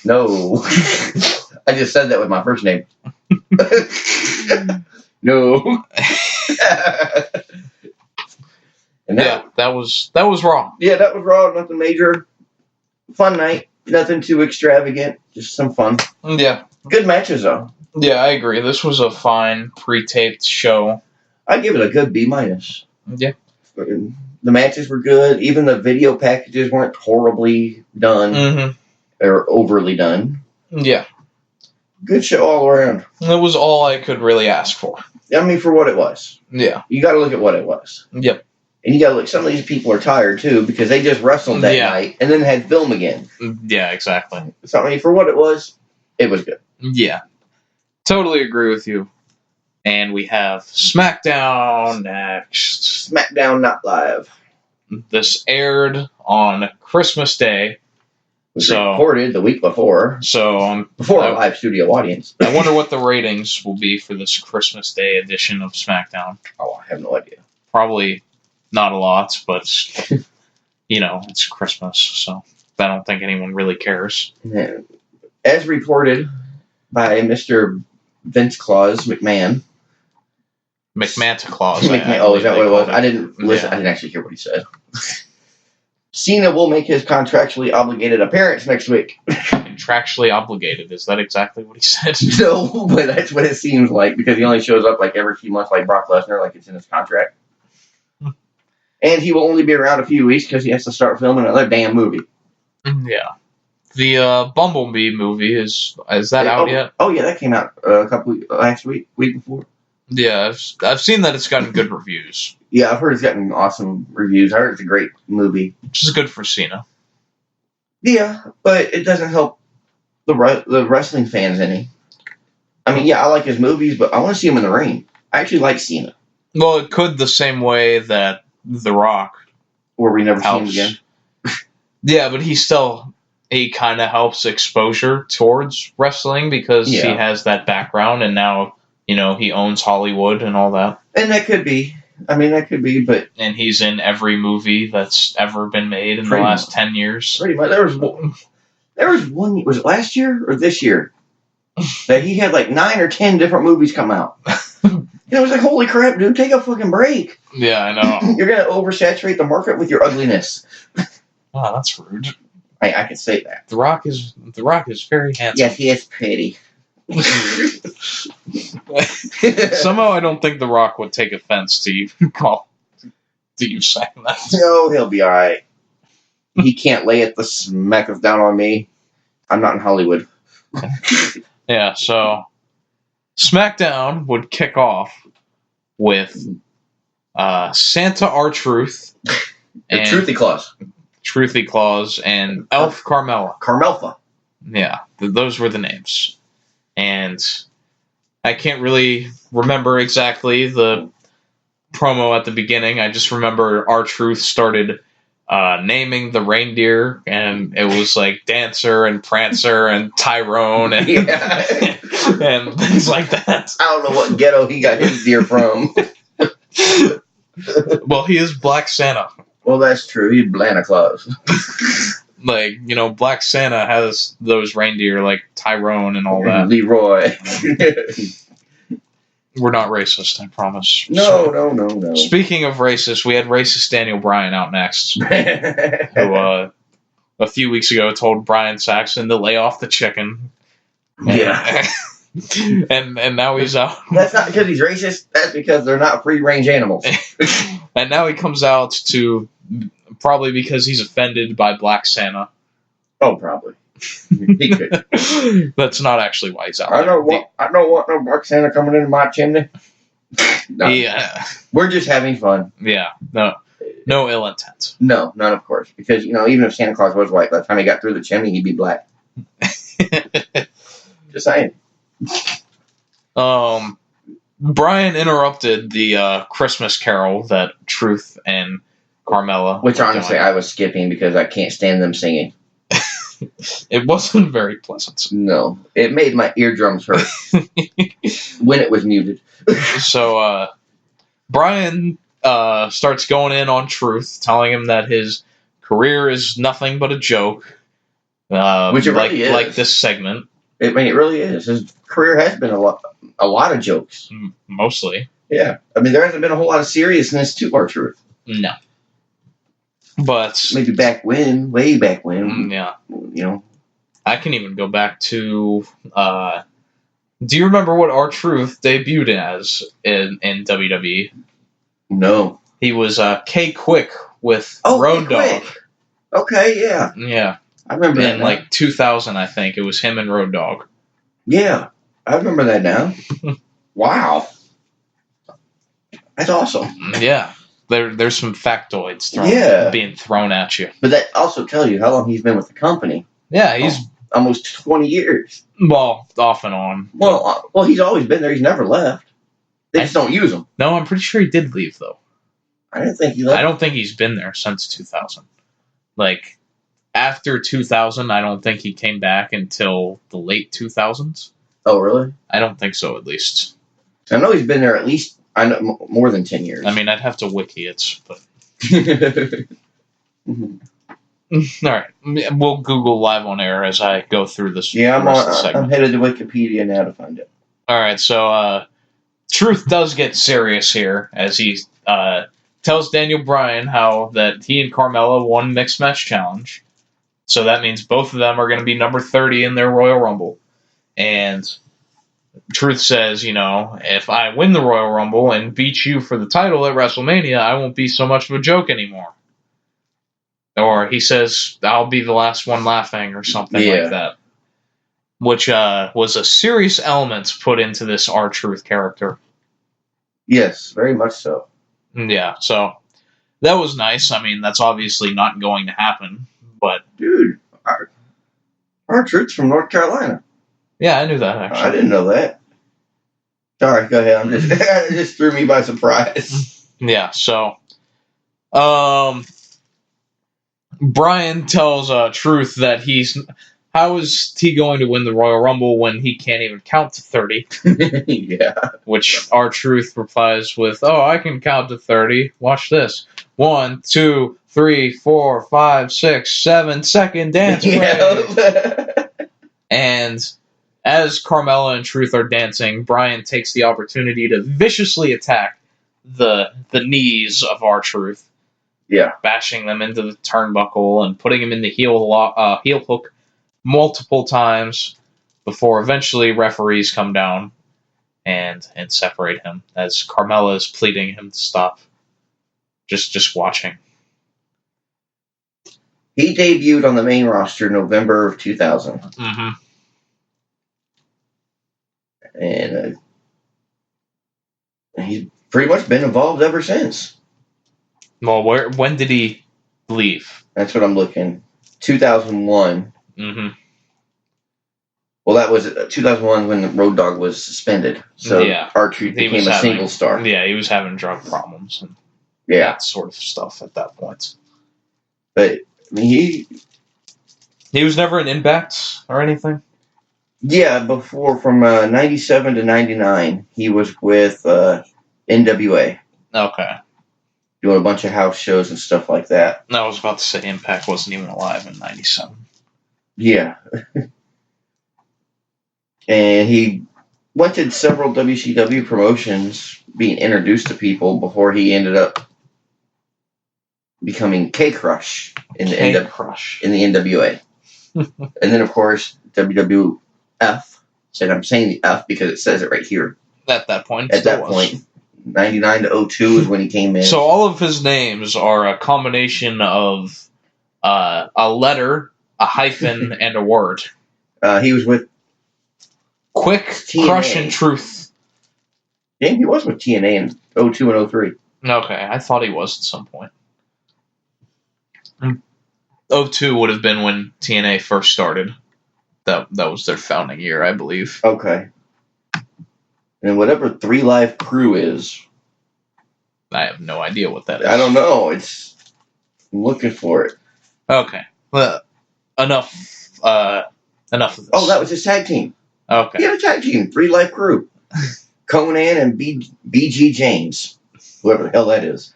No. I just said that with my first name. No. And that was Raw. Yeah, that was Raw. Nothing major. Fun night. Nothing too extravagant. Just some fun. Yeah. Good matches, though. Yeah, I agree. This was a fine pre-taped show. I'd give it a good B-. Yeah. The matches were good. Even the video packages weren't horribly done or overly done. Yeah. Good show all around. That was all I could really ask for. I mean, for what it was. Yeah. You got to look at what it was. Yep. And you got to look. Some of these people are tired too because they just wrestled that night and then had film again. Yeah, exactly. So I mean, for what it was good. Yeah. Totally agree with you. And we have SmackDown next. SmackDown Not Live. This aired on Christmas Day. It was recorded the week before. So before a live studio audience. I wonder what the ratings will be for this Christmas Day edition of SmackDown. Oh, I have no idea. Probably not a lot, but it's Christmas, so I don't think anyone really cares. As reported by Mr. Vince Claus McMahon. McMahon Claus. Is that what it was? I didn't listen. Yeah. I didn't actually hear what he said. Cena will make his contractually obligated appearance next week. Contractually obligated? Is that exactly what he said? No, but that's what it seems like because he only shows up like every few months like Brock Lesnar, like it's in his contract. And he will only be around a few weeks because he has to start filming another damn movie. Yeah. The Bumblebee movie, is that out yet? Oh, yeah, that came out last week before. Yeah, I've seen that it's gotten good reviews. Yeah, I've heard it's gotten awesome reviews. I heard it's a great movie. Which is good for Cena. Yeah, but it doesn't help the wrestling fans any. I mean, yeah, I like his movies, but I want to see him in the ring. I actually like Cena. Well, it could the same way that The Rock. Where we never helps. see him again. Yeah, but he kind of helps exposure towards wrestling because he has that background and now, he owns Hollywood and all that. And that could be. I mean, that could be, but... And he's in every movie that's ever been made in the last 10 years. Pretty much. There was one, was it last year or this year? That he had like 9 or 10 different movies come out. It was like, holy crap, dude, take a fucking break. Yeah, I know. You're going to oversaturate the market with your ugliness. Oh, that's rude. I can say that. The Rock is very handsome. Yes, he is pretty. Somehow I don't think The Rock would take offense to you saying that. No, he'll be alright. He can't lay it the smack of down on me. I'm not in Hollywood. Yeah, so SmackDown would kick off with Santa R-Truth and Truthy Claus and Elf Carmella. Carmelfa. Yeah, those were the names. And I can't really remember exactly the promo at the beginning. I just remember R-Truth started naming the reindeer, and it was like Dancer and Prancer and Tyrone and, and things like that. I don't know what ghetto he got his deer from. Well, he is Black Santa. Well, that's true. He's Blanta Claus. Like, Black Santa has those reindeer like Tyrone and all that. Leroy. We're not racist, I promise. No. Speaking of racist, we had racist Daniel Bryan out next. Who, a few weeks ago, told Brian Saxon to lay off the chicken. Yeah. and now he's out. That's not because he's racist. That's because they're not free-range animals. And now he comes out to... Probably because he's offended by Black Santa. Oh, probably. He could. That's not actually why he's out. I don't want no Black Santa coming into my chimney. No. Yeah. We're just having fun. Yeah. No ill intent. No, none, of course. Because, even if Santa Claus was white, by the time he got through the chimney, he'd be black. Just saying. Brian interrupted the Christmas carol that Truth and Carmella. Which, honestly, I was skipping because I can't stand them singing. It wasn't very pleasant. No. It made my eardrums hurt when it was muted. So, Brian starts going in on Truth, telling him that his career is nothing but a joke. Which it really is. Like this segment. It really is. His career has been a lot of jokes. Mostly. Yeah. I mean, there hasn't been a whole lot of seriousness to R-Truth. No. But maybe way back when. Yeah. I can even go back to... do you remember what R-Truth debuted as in WWE? No. He was K-Quick with Road Dogg. Okay, yeah. Yeah. I remember that. In like 2000, I think. It was him and Road Dogg. Yeah. I remember that now. Wow. That's awesome. Yeah. There's some factoids being thrown at you. But that also tells you how long he's been with the company. Yeah, he's almost 20 years. Well, off and on. Well, he's always been there. He's never left. They just don't use him. No, I'm pretty sure he did leave, though. I didn't think he left. I don't think he's been there since 2000. Like, after 2000, I don't think he came back until the late 2000s. Oh, really? I don't think so, at least. I know he's been there at least more than 10 years. I mean, I'd have to wiki it, but... Mm-hmm. All right. We'll Google live on air as I go through this. Yeah, I'm headed to Wikipedia now to find it. All right, so Truth does get serious here as he tells Daniel Bryan that he and Carmella won Mixed Match Challenge. So that means both of them are going to be number 30 in their Royal Rumble. And Truth says, if I win the Royal Rumble and beat you for the title at WrestleMania, I won't be so much of a joke anymore. Or he says, I'll be the last one laughing or something like that. Which was a serious element put into this R-Truth character. Yes, very much so. Yeah, so that was nice. I mean, that's obviously not going to happen, but... Dude, R-Truth's from North Carolina. Yeah, I knew that, actually. I didn't know that. Sorry, go ahead. It just threw me by surprise. Yeah, so... Bryan tells Truth that how is he going to win the Royal Rumble when he can't even count to 30? Yeah. Which R-Truth replies with, I can count to 30. Watch this. 1, 2, 3, 4, 5, 6, 7, second dance break. Yeah. And as Carmella and Truth are dancing, Bryan takes the opportunity to viciously attack the knees of R-Truth. Yeah. Bashing them into the turnbuckle and putting him in the heel hook multiple times before eventually referees come down and separate him as Carmella is pleading him to stop. Just watching. He debuted on the main roster in November of 2000. Mm-hmm. And he's pretty much been involved ever since. Well, when did he leave? That's what I'm looking. 2001. Mm-hmm. Well, that was 2001 when the Road Dogg was suspended. So R-Truth became a single star. Yeah, he was having drug problems and that sort of stuff at that point. But I mean, he was never an Impact or anything? Yeah, before from 97 to 99, he was with NWA. Okay. Doing a bunch of house shows and stuff like that. I was about to say Impact wasn't even alive in 97. Yeah. And he went to several WCW promotions being introduced to people before he ended up becoming K-Crush in the NWA. And then, of course, WWF. Said I'm saying the F because it says it right here. At that point. 99 to 02 is when he came in. So all of his names are a combination of a letter, a hyphen, and a word. He was with Quick, TNA. Crush, and Truth. Yeah, he was with TNA in 02 and 03. Okay, I thought he was at some point. 02 would have been when TNA first started. That was their founding year, I believe. Okay. And whatever 3 Live Crew is... I have no idea what that is. I don't know. I'm looking for it. Okay. Well, enough of this. Oh, that was his tag team. Okay. He had a tag team. 3 Live Crew. Conan and BG James. Whoever the hell that is.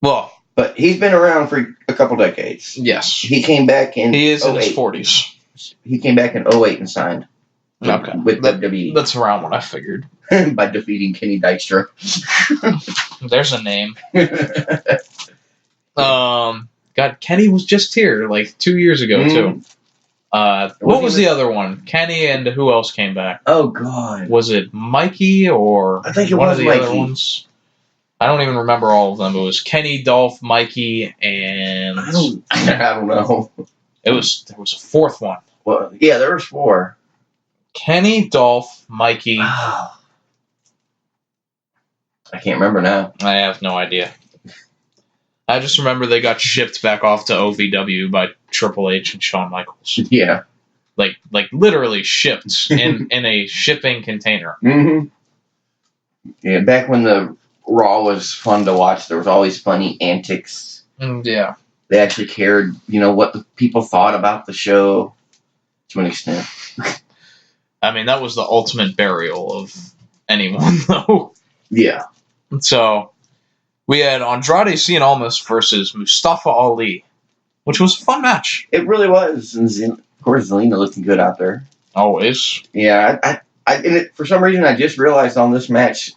Well... But he's been around for a couple decades. Yes. He came back in He is 08. in his 40s. He came back in 08 and signed. Okay. With WWE. That's around what I figured. By defeating Kenny Dykstra. There's a name. God, Kenny was just here like 2 years ago, too. What was the other one? Kenny and who else came back? Oh, God. Was it Mikey or I think it one was of the Mikey. other ones? I don't even remember all of them. It was Kenny, Dolph, Mikey, and... I don't know. There was a fourth one. Well, yeah, there was 4. Kenny, Dolph, Mikey... I can't remember now. I have no idea. I just remember they got shipped back off to OVW by Triple H and Shawn Michaels. Yeah. Like literally shipped in a shipping container. Mm-hmm. Yeah, back when the Raw was fun to watch, there was always funny antics. Yeah. They actually cared, what the people thought about the show to an extent. I mean, that was the ultimate burial of anyone, though. Yeah. So, we had Andrade Cien Almas versus Mustafa Ali, which was a fun match. It really was. And of course, Zelina looking good out there. Always. Yeah, for some reason, I just realized on this match,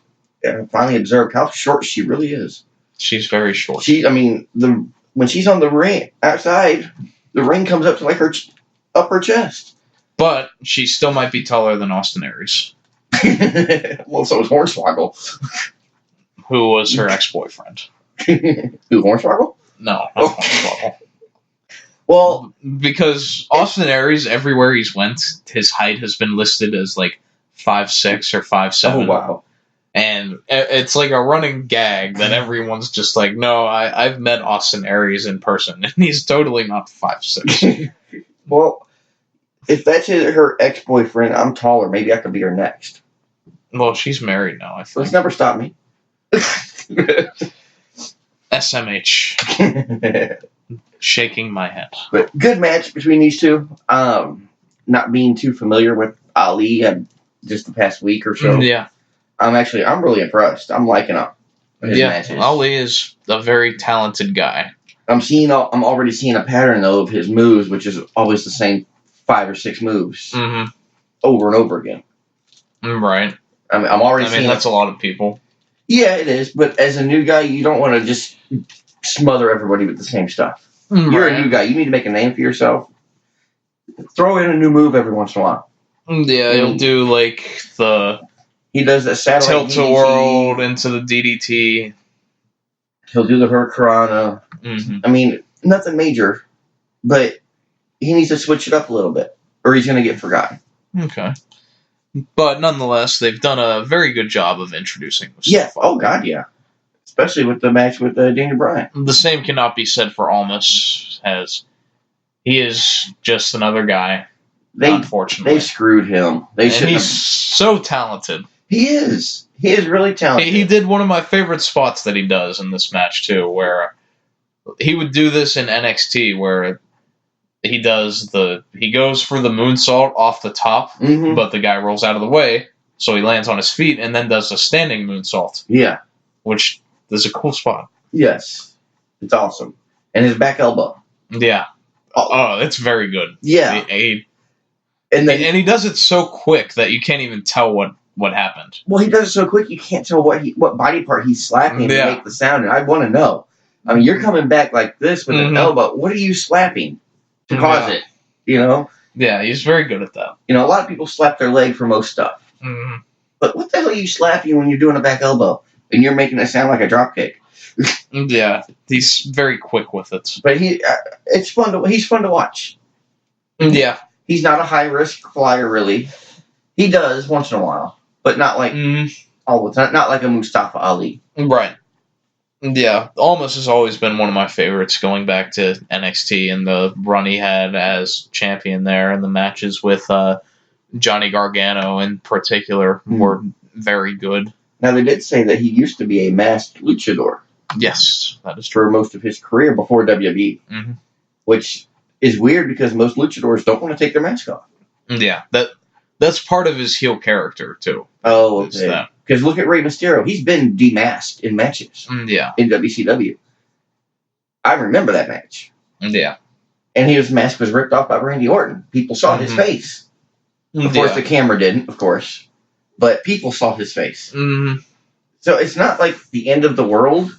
I finally observed how short she really is. She's very short. When she's on the ring outside, the ring comes up to like her upper chest. But she still might be taller than Austin Aries. Well, so was Hornswoggle. Who was her ex-boyfriend. Who, Hornswoggle? No, not Hornswoggle. Well, because Austin Aries, everywhere he's went, his height has been listed as like 5'6" or 5'7". Oh, wow. And it's like a running gag that everyone's just like, no, I've met Austin Aries in person, and he's totally not 5'6". Well, if that's her ex-boyfriend, I'm taller. Maybe I could be her next. Well, she's married now, I think. Let's never stop me. SMH. Shaking my head. But good match between these two. Not being too familiar with Ali just the past week or so. Yeah. I'm really impressed. I'm liking his matches. Ali is a very talented guy. I'm already seeing a pattern though of his moves, which is always the same 5 or 6 moves over and over again. Right. I'm already seeing that's a lot of people. Yeah, it is. But as a new guy, you don't want to just smother everybody with the same stuff. Right. You're a new guy. You need to make a name for yourself. Throw in a new move every once in a while. Yeah, he'll do like the... He does the satellite tilt-a-whirl into the DDT. He'll do the Hurricanrana. Mm-hmm. I mean, nothing major, but he needs to switch it up a little bit, or he's going to get forgotten. Okay. But nonetheless, they've done a very good job of introducing Mustafa. Yeah. Oh, God, yeah. Especially with the match with Daniel Bryan. The same cannot be said for Almas, as he is just another guy, unfortunately. They screwed him. He's so talented. He is. He is really talented. He did one of my favorite spots that he does in this match, too, where he would do this in NXT, where he goes for the moonsault off the top, but the guy rolls out of the way, so he lands on his feet and then does a standing moonsault. Yeah. Which is a cool spot. Yes. It's awesome. And his back elbow. Yeah. Oh, it's very good. Yeah. And he does it so quick that you can't even tell what happened. Well, he does it so quick you can't tell what body part he's slapping to make the sound, and I want to know. I mean, you're coming back like this with an elbow. What are you slapping to cause it? Yeah, he's very good at that. A lot of people slap their leg for most stuff. Mm-hmm. But what the hell are you slapping when you're doing a back elbow and you're making it sound like a drop kick? Yeah, he's very quick with it. But he's fun to watch. Yeah. He's not a high risk flyer, really. He does once in a while, but not like all the time. Not like a Mustafa Ali. Right. Yeah, Almas has always been one of my favorites, going back to NXT and the run he had as champion there, and the matches with Johnny Gargano in particular were very good. Now, they did say that he used to be a masked luchador. Yes, that is true. For most of his career before WWE, which is weird because most luchadors don't want to take their mask off. Yeah, that's part of his heel character, too. Oh, okay. Because look at Rey Mysterio. He's been demasked in matches. Yeah. In WCW. I remember that match. Yeah. And his mask was ripped off by Randy Orton. People saw his face. Of course, the camera didn't, of course. But people saw his face. So it's not like the end of the world,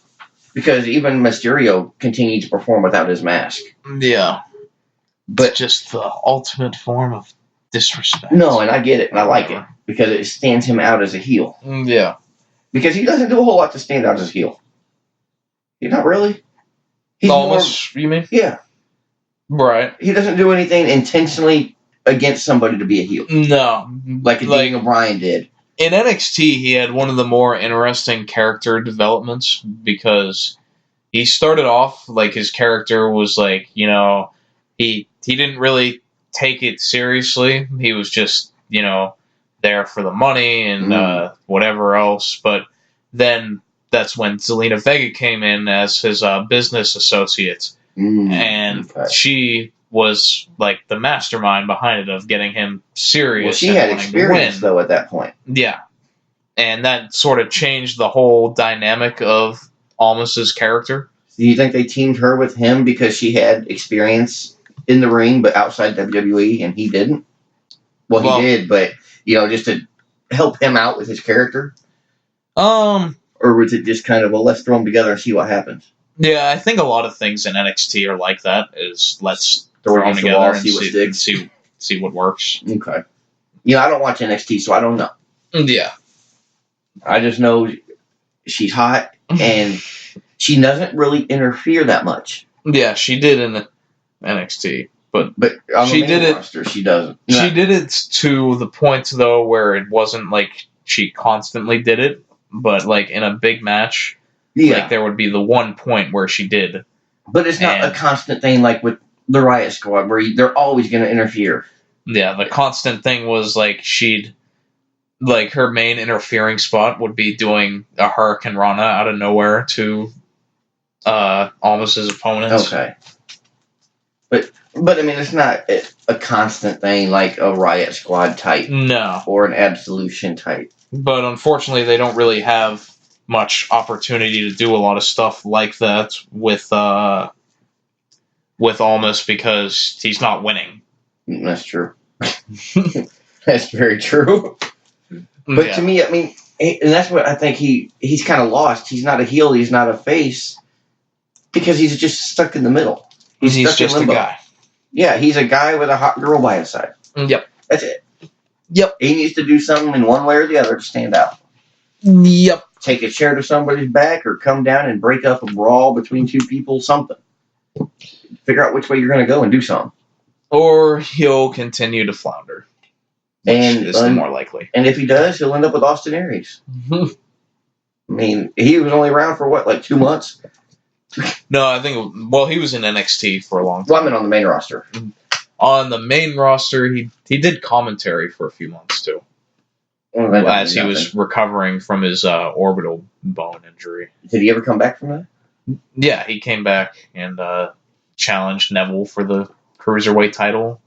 because even Mysterio continued to perform without his mask. Yeah. But just the ultimate form of disrespect. No, and I get it, and I like it, because it stands him out as a heel. Yeah. Because he doesn't do a whole lot to stand out as a heel. Not really. Almost, you mean? Yeah. Right. He doesn't do anything intentionally against somebody to be a heel. No. Like Daniel Bryan did. in NXT, he had one of the more interesting character developments because he started off like his character was like, you know, he didn't really take it seriously. He was just, you know, there for the money and whatever else. But then that's when Zelina Vega came in as his business associate. And she was like the mastermind behind it of getting him serious. Well, she had experience, though, at that point. Yeah. And that sort of changed the whole dynamic of Almas's character. Do you think they teamed her with him because she had experience in the ring, but outside WWE, and he didn't? Well, he did, but, you know, just to help him out with his character? Or was it just kind of, well, let's throw them together and see what happens? Yeah, I think a lot of things in NXT are like that, is let's throw them together and see what works. Okay. You know, I don't watch NXT, so I don't know. Yeah. I just know she's hot, and she doesn't really interfere that much. Yeah, she did in NXT, but on she the did main roster, she doesn't. She did it to the point, though, where it wasn't like she constantly did it, but like in a big match, like there would be the one point where she did. But it's not a constant thing like with the Riot Squad, where they're always going to interfere. Yeah, the constant thing was like like her main interfering spot would be doing a Hurricane Rana out of nowhere to Almas's opponents. Okay. But I mean, it's not a constant thing like a Riot Squad type. No. Or an Absolution type. But unfortunately, they don't really have much opportunity to do a lot of stuff like that with Almas because he's not winning. That's true. That's very true. But to me, I mean, and that's what I think he's kind of lost. He's not a heel. He's not a face because he's just stuck in the middle. He's just a guy. Yeah, he's a guy with a hot girl by his side. Yep. That's it. Yep. He needs to do something in one way or the other to stand out. Yep. Take a chair to somebody's back or come down and break up a brawl between two people, something. Figure out which way you're going to go and do something. Or he'll continue to flounder. Which is the more likely. And if he does, he'll end up with Austin Aries. Mm-hmm. I mean, he was only around for what, like 2 months? No, I think, he was in NXT for a long time. Well, I mean on the main roster. On the main roster, he did commentary for a few months, too. Well, as he was recovering from his orbital bone injury. Did he ever come back from that? Yeah, he came back and challenged Neville for the Cruiserweight title.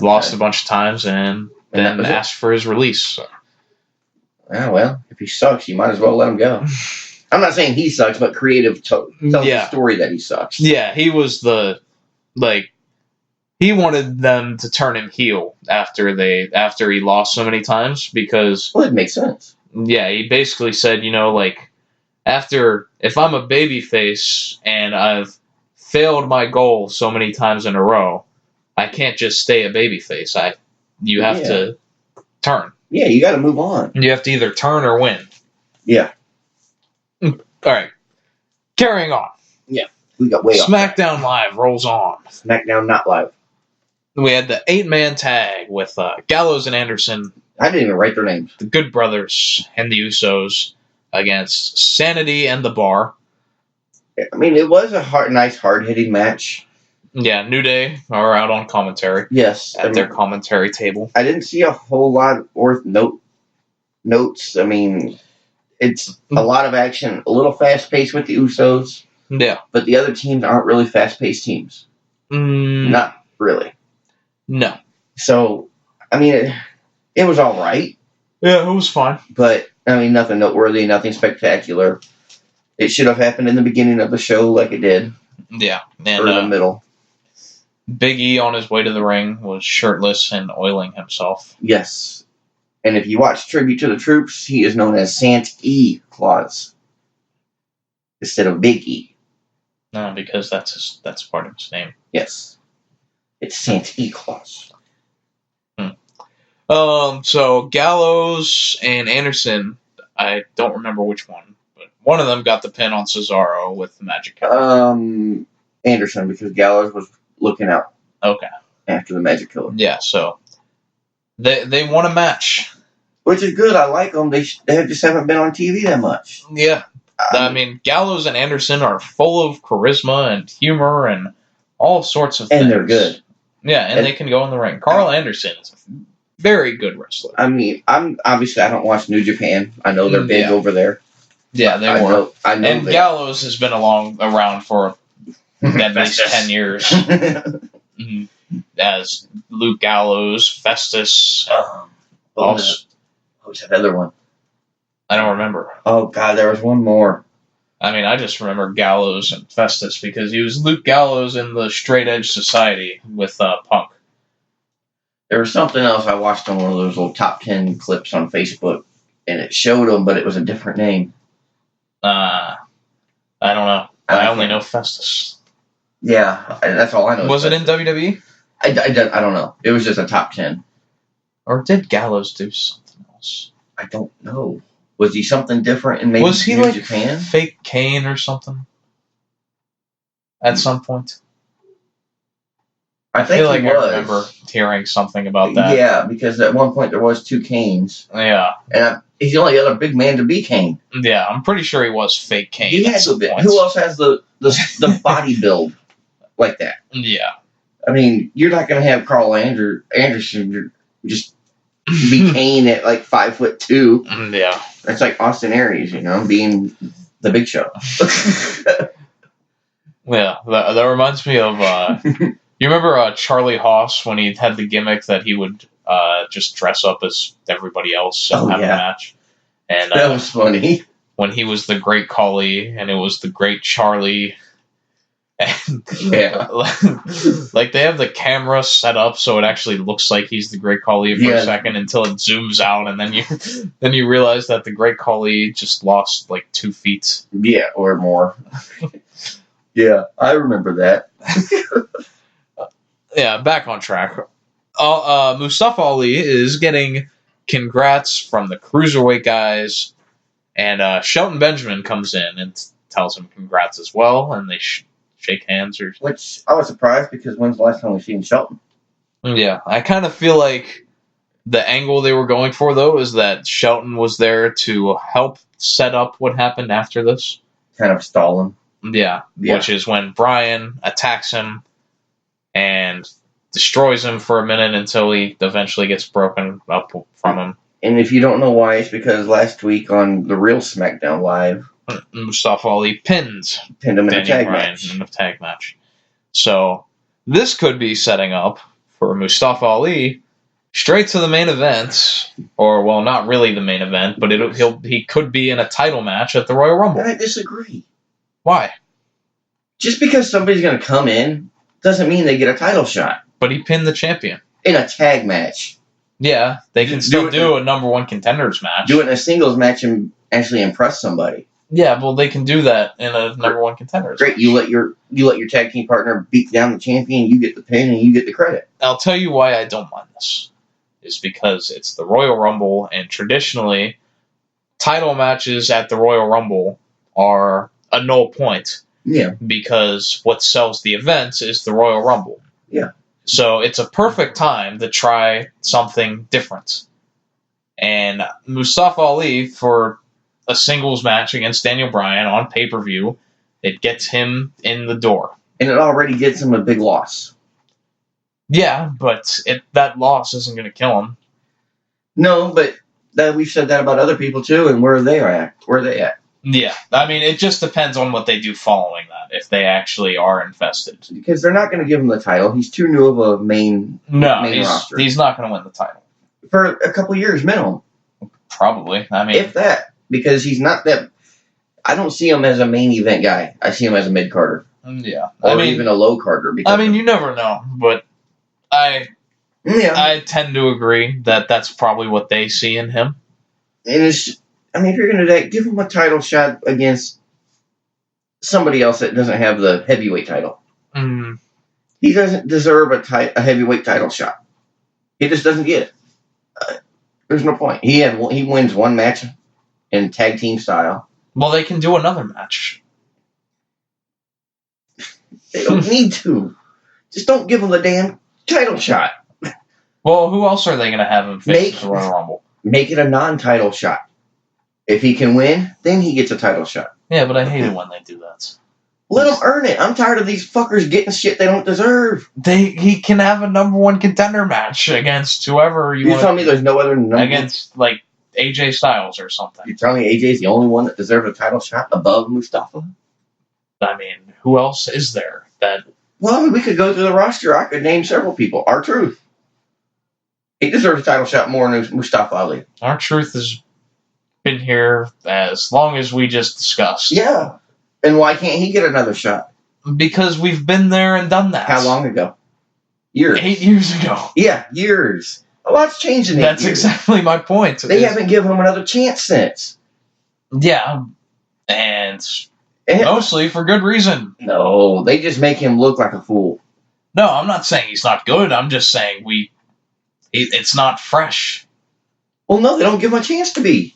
Lost a bunch of times and then asked for his release. So. Oh, well, if he sucks, you might as well let him go. I'm not saying he sucks, but creative tells the story that he sucks. Yeah, he was he wanted them to turn him heel after he lost so many times because... Well, it makes sense. Yeah, he basically said, you know, like, if I'm a babyface and I've failed my goal so many times in a row, I can't just stay a babyface. You have to turn. Yeah, you got to move on. You have to either turn or win. Yeah. All right. Carrying on. Yeah. We got way off. SmackDown Live rolls on. SmackDown Not Live. We had the 8-man tag with Gallows and Anderson. I didn't even write their names. The Good Brothers and the Usos against Sanity and The Bar. I mean, it was a nice, hard-hitting match. Yeah, New Day are out on commentary. Yes. At their commentary table. I didn't see a whole lot worth notes. I mean, it's a lot of action, a little fast-paced with the Usos. Yeah. But the other teams aren't really fast-paced teams. Not really. No. So, I mean, it was all right. Yeah, it was fine. But, I mean, nothing noteworthy, nothing spectacular. It should have happened in the beginning of the show like it did. Yeah. And, or in the middle. Big E on his way to the ring was shirtless and oiling himself. Yes. And if you watch Tribute to the Troops, he is known as Sant E Claus instead of Big E. No, because that's part of his name. Yes. It's Sant E Claus. So Gallows and Anderson, I don't remember which one, but one of them got the pin on Cesaro with the Magic Killer. Anderson, because Gallows was looking out. Okay. After the Magic Killer. Yeah, so they won a match. Which is good. I like them. They just haven't been on TV that much. Yeah. I mean, Gallows and Anderson are full of charisma and humor and all sorts of things. And they're good. Yeah, and they can go in the ring. Carl Anderson is a very good wrestler. I mean, I don't watch New Japan. I know they're big over there. Yeah, they were. I know and Gallows has been around for at least 10 years. As Luke Gallows, Festus. What was that other one? I don't remember. Oh, God, there was one more. I mean, I just remember Gallows and Festus because he was Luke Gallows in the Straight Edge Society with Punk. There was something else I watched on one of those little top 10 clips on Facebook, and it showed him, but it was a different name. I don't know. I only know Festus. Yeah, that's all I know. Was it in WWE? I don't know. It was just a top 10. Or did Gallows do something else? I don't know. Was he something different in maybe Was he New like Japan? Fake Kane or something? At some point? I think feel like he was. I remember hearing something about that. Yeah, because at one point there was 2 Kanes. Yeah. And he's the only other big man to be Kane. Yeah, I'm pretty sure he was Fake Kane. He has a bit. Who else has the body build like that? Yeah. I mean, you're not going to have Carl Anderson just be Kane at like 5'2". Yeah. That's like Austin Aries, being the Big Show. Yeah, that reminds me of. You remember Charlie Haas when he had the gimmick that he would just dress up as everybody else and have a match? And that was funny. When he was the Great Khali and it was the Great Charlie. And yeah. Like they have the camera set up so it actually looks like he's the Great Khali for a second until it zooms out and then you realize that the Great Khali just lost like 2 feet. Yeah, or more. Yeah, I remember that. Yeah, back on track. Mustafa Ali is getting congrats from the Cruiserweight guys, and Shelton Benjamin comes in and tells him congrats as well, and they shake hands. Which I was surprised because when's the last time we've seen Shelton? Yeah, I kind of feel like the angle they were going for, though, is that Shelton was there to help set up what happened after this. Kind of stall him. Yeah, which is when Bryan attacks him and destroys him for a minute until he eventually gets broken up from him. And if you don't know why, it's because last week on the real SmackDown Live, Mustafa Ali pinned him in Daniel a tag Bryan match. in a tag match. So this could be setting up for Mustafa Ali straight to the main event, or well, not really the main event, but he could be in a title match at the Royal Rumble. I disagree. Why? Just because somebody's going to come in doesn't mean they get a title shot. But he pinned the champion. In a tag match. Yeah, they can still do a number one contenders match. Do it in a singles match and actually impress somebody. Yeah, well, they can do that in a number one contenders match. You let your tag team partner beat down the champion, you get the pin, and you get the credit. I'll tell you why I don't mind this. Is because it's the Royal Rumble, and traditionally, title matches at the Royal Rumble are a null point. Yeah. Because what sells the events is the Royal Rumble. Yeah. So it's a perfect time to try something different. And Mustafa Ali, for a singles match against Daniel Bryan on pay-per-view, it gets him in the door. And it already gets him a big loss. Yeah, but that loss isn't going to kill him. No, but we've said that about other people too, and where are they at? Yeah, I mean, it just depends on what they do following that, if they actually are invested. Because they're not going to give him the title. He's too new of a main roster. He's not going to win the title. For a couple years minimum. Probably. I mean, if that. Because he's not that... I don't see him as a main event guy. I see him as a mid-carder. Yeah. Or even a low-carder. You never know, but I tend to agree that that's probably what they see in him. And if you're going to give him a title shot against somebody else that doesn't have the heavyweight title. Mm. He doesn't deserve a heavyweight title shot. He just doesn't get it. There's no point. He wins one match in tag team style. Well, they can do another match. They don't need to. Just don't give him the damn title shot. Well, who else are they going to have him face at the Royal Rumble? Make it a non-title shot. If he can win, then he gets a title shot. Yeah, but I hate it when they do that. Let him earn it. I'm tired of these fuckers getting shit they don't deserve. He can have a number one contender match against whoever you want. You're telling me there's no other number against like AJ Styles or something. You're telling me AJ's the only one that deserves a title shot above Mustafa? I mean, who else is there that? Well, I mean, we could go through the roster. I could name several people. R-Truth. He deserves a title shot more than Mustafa Ali. R-Truth has been here as long as we just discussed. Yeah. And why can't he get another shot? Because we've been there and done that. How long ago? Years. 8 years ago. Yeah, years. A lot's changed in 8 years. That's exactly my point. They haven't given him another chance since. Yeah. And mostly for good reason. No, they just make him look like a fool. No, I'm not saying he's not good. I'm just saying it's not fresh. Well, no, they don't give him a chance to be.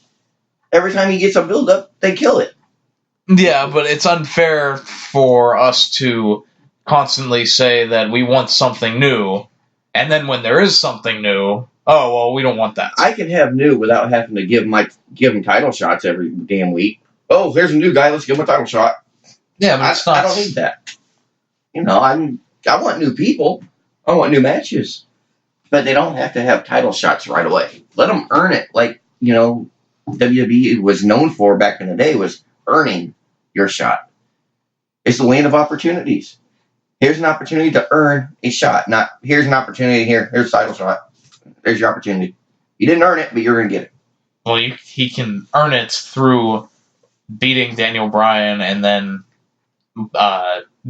Every time he gets a build-up, they kill it. Yeah, but it's unfair for us to constantly say that we want something new, and then when there is something new, oh, well, we don't want that. I can have new without having to give him title shots every damn week. Oh, here's a new guy, let's give him a title shot. Yeah, but it's not... I don't need that. You know, I want new people. I want new matches. But they don't have to have title shots right away. Let them earn it. Like, you know, WWE was known for back in the day was earning your shot. It's the land of opportunities. Here's an opportunity to earn a shot. Not, here's an opportunity here. Here's a title shot. There's your opportunity. You didn't earn it, but you're going to get it. Well, he can earn it through beating Daniel Bryan and then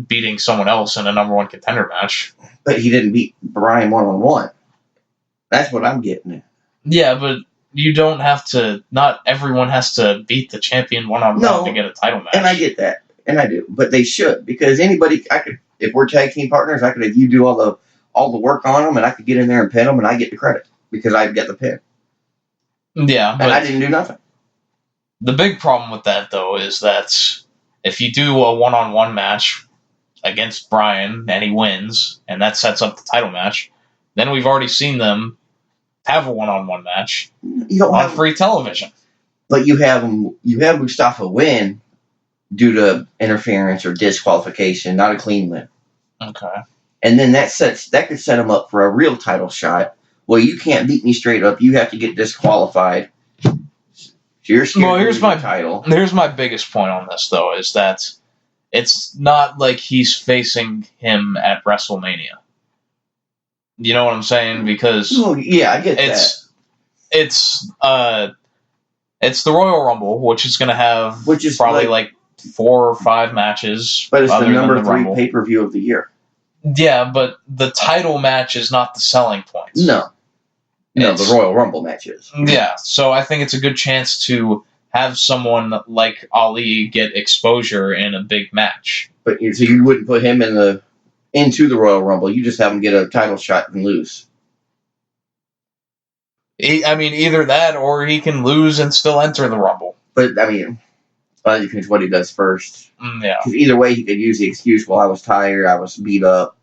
beating someone else in a number one contender match. But he didn't beat Bryan one-on-one. That's what I'm getting at. Yeah, but you don't have to... Not everyone has to beat the champion one-on-one to get a title match. And I get that. And I do. But they should. Because anybody... If we're tag team partners, you do all the work on them, and I could get in there and pin them, and I get the credit. Because I get the pin. Yeah, but... And I didn't do nothing. The big problem with that, though, is that if you do a one-on-one match against Bryan, and he wins, and that sets up the title match, then we've already seen them have a one-on-one match on free television. But you have Mustafa win due to interference or disqualification, not a clean win. Okay. And then that could set him up for a real title shot. Well, you can't beat me straight up. You have to get disqualified. So you're scared of the title. Here's my biggest point on this, though, is that it's not like he's facing him at WrestleMania. You know what I'm saying? Because yeah, I get that. It's the Royal Rumble, which is going to have probably like 4 or 5 matches. But it's the number 3 pay-per-view of the year. Yeah, but the title match is not the selling point. No, the Royal Rumble match is. Yeah, so I think it's a good chance to have someone like Ali get exposure in a big match. But so you wouldn't put him into the Royal Rumble. You just have him get a title shot and lose. I mean, either that or he can lose and still enter the Rumble. But, I mean, it depends what he does first. Yeah. Because either way, he could use the excuse, well, I was tired, I was beat up.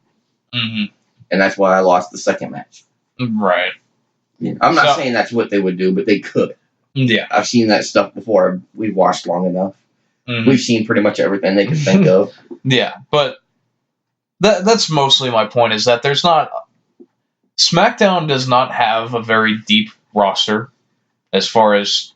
Mm-hmm. And that's why I lost the second match. Right. Yeah. I'm not saying that's what they would do, but they could. Yeah. I've seen that stuff before. We've watched long enough. Mm-hmm. We've seen pretty much everything they could think of. Yeah, but that's mostly my point, is that there's not... SmackDown does not have a very deep roster as far as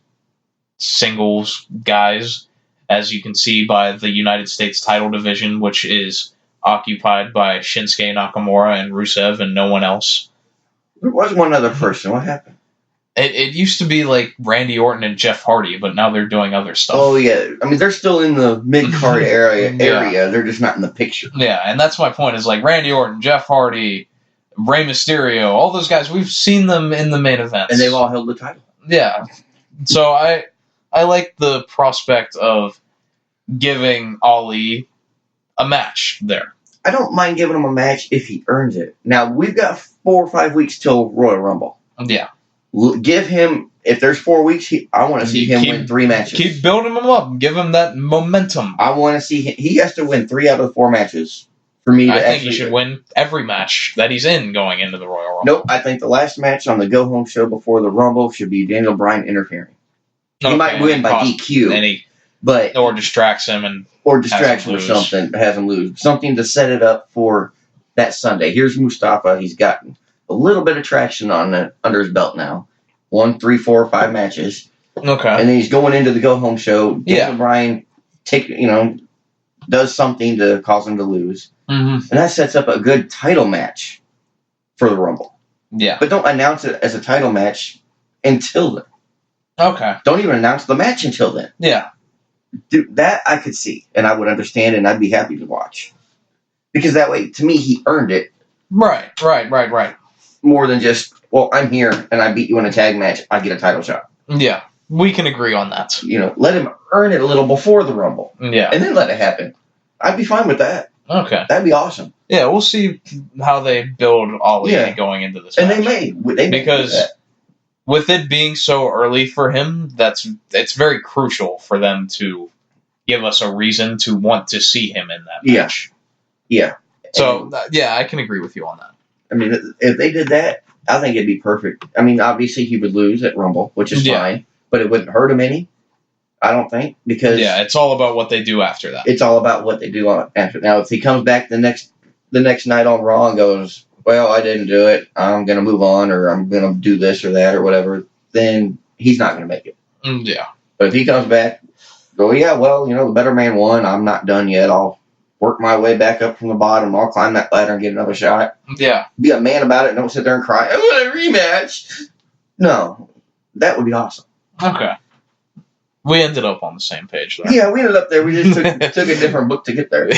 singles guys, as you can see by the United States title division, which is occupied by Shinsuke Nakamura and Rusev and no one else. There was one other person. What happened? It used to be like Randy Orton and Jeff Hardy, but now they're doing other stuff. Oh, yeah. I mean, they're still in the mid-card area. Yeah. They're just not in the picture. Yeah, and that's my point, is like Randy Orton, Jeff Hardy, Rey Mysterio, all those guys, we've seen them in the main events. And they've all held the title. Yeah. So I like the prospect of giving Ali a match there. I don't mind giving him a match if he earns it. Now, we've got 4 or 5 weeks till Royal Rumble. Yeah. Give him, if there's 4 weeks, I want to see him win 3 matches. Keep building him up. Give him that momentum. I want to see him. He has to win 3 out of the 4 matches For me, I think he should win every match that he's in going into the Royal Rumble. Nope, I think the last match on the go-home show before the Rumble should be Daniel Bryan interfering. He might win by DQ, or distracts him or something, has him lose. Something to set it up for that Sunday. Here's Mustafa. He's gotten a little bit of traction under his belt now. 1, 3, 4, 5 matches. Okay. And then he's going into the go-home show. Daniel Bryan does something to cause him to lose. Mm-hmm. And that sets up a good title match for the Rumble. Yeah. But don't announce it as a title match until then. Okay. Don't even announce the match until then. Yeah. Dude, that I could see, and I would understand, and I'd be happy to watch. Because that way, to me, he earned it. Right. More than just, well, I'm here, and I beat you in a tag match, I get a title shot. Yeah. We can agree on that. Let him earn it a little before the Rumble. Yeah. And then let it happen. I'd be fine with that. Okay. That'd be awesome. Yeah, we'll see how they build Ali going into this match. And they may. Because with it being so early for him, it's very crucial for them to give us a reason to want to see him in that match. Yeah. So, I can agree with you on that. I mean, if they did that, I think it'd be perfect. I mean, obviously he would lose at Rumble, which is fine, but it wouldn't hurt him any. I don't think, because it's all about what they do after that. It's all about what they do after. Now, if he comes back the next night on Raw and goes, "Well, I didn't do it. I'm going to move on, or I'm going to do this or that or whatever," then he's not going to make it. Yeah. But if he comes back, go, "Yeah, well, the better man won. I'm not done yet. I'll work my way back up from the bottom. I'll climb that ladder and get another shot." Yeah. Be a man about it. Don't sit there and cry, "I want a rematch." No, that would be awesome. Okay. We ended up on the same page there. Yeah, we ended up there. We just took a different book to get there. We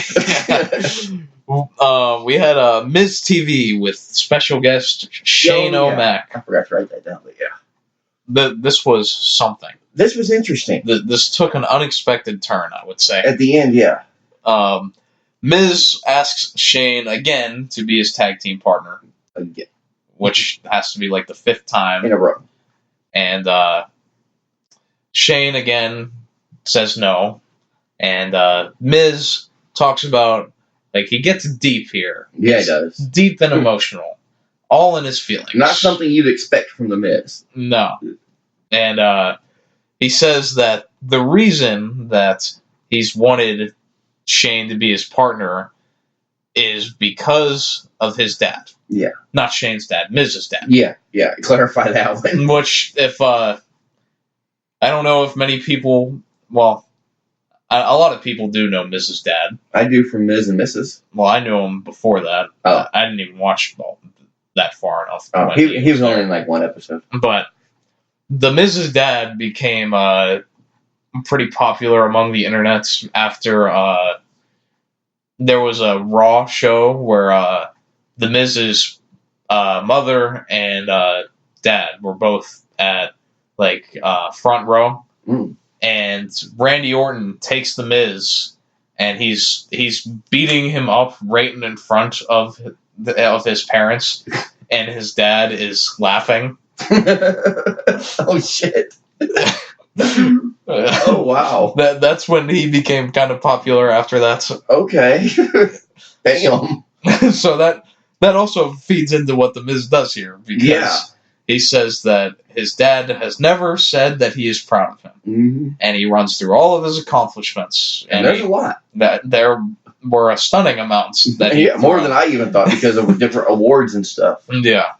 had Miz TV with special guest Shane O'Mac. I forgot to write that down, but yeah. This was something. This was interesting. This took an unexpected turn, I would say. At the end, yeah. Miz asks Shane again to be his tag team partner. Again. Which has to be like the 5th time. In a row. And Shane again says no. And Miz talks about, he gets deep here. Yeah, he does. Deep and emotional. All in his feelings. Not something you'd expect from the Miz. No. And he says that the reason that he's wanted Shane to be his partner is because of his dad. Yeah. Not Shane's dad, Miz's dad. Yeah. Clarify that one. Which, if, I don't know if many people, a lot of people do know Miz's dad. I do from Miz and Mrs. Well, I knew him before that. Oh. I didn't even watch that far enough. Oh, he was only in one episode. But the Miz's dad became pretty popular among the internets after there was a Raw show where the Miz's mother and dad were both at front row, and Randy Orton takes the Miz, and he's beating him up right in front of his parents, and his dad is laughing. Oh shit! Oh wow! That's when he became kind of popular after that. Okay, damn. So that also feeds into what the Miz does here, because he says that his dad has never said that he is proud of him, and he runs through all of his accomplishments. And there's a lot. That there were a stunning amounts that more than I even thought, because of different awards and stuff. Yeah,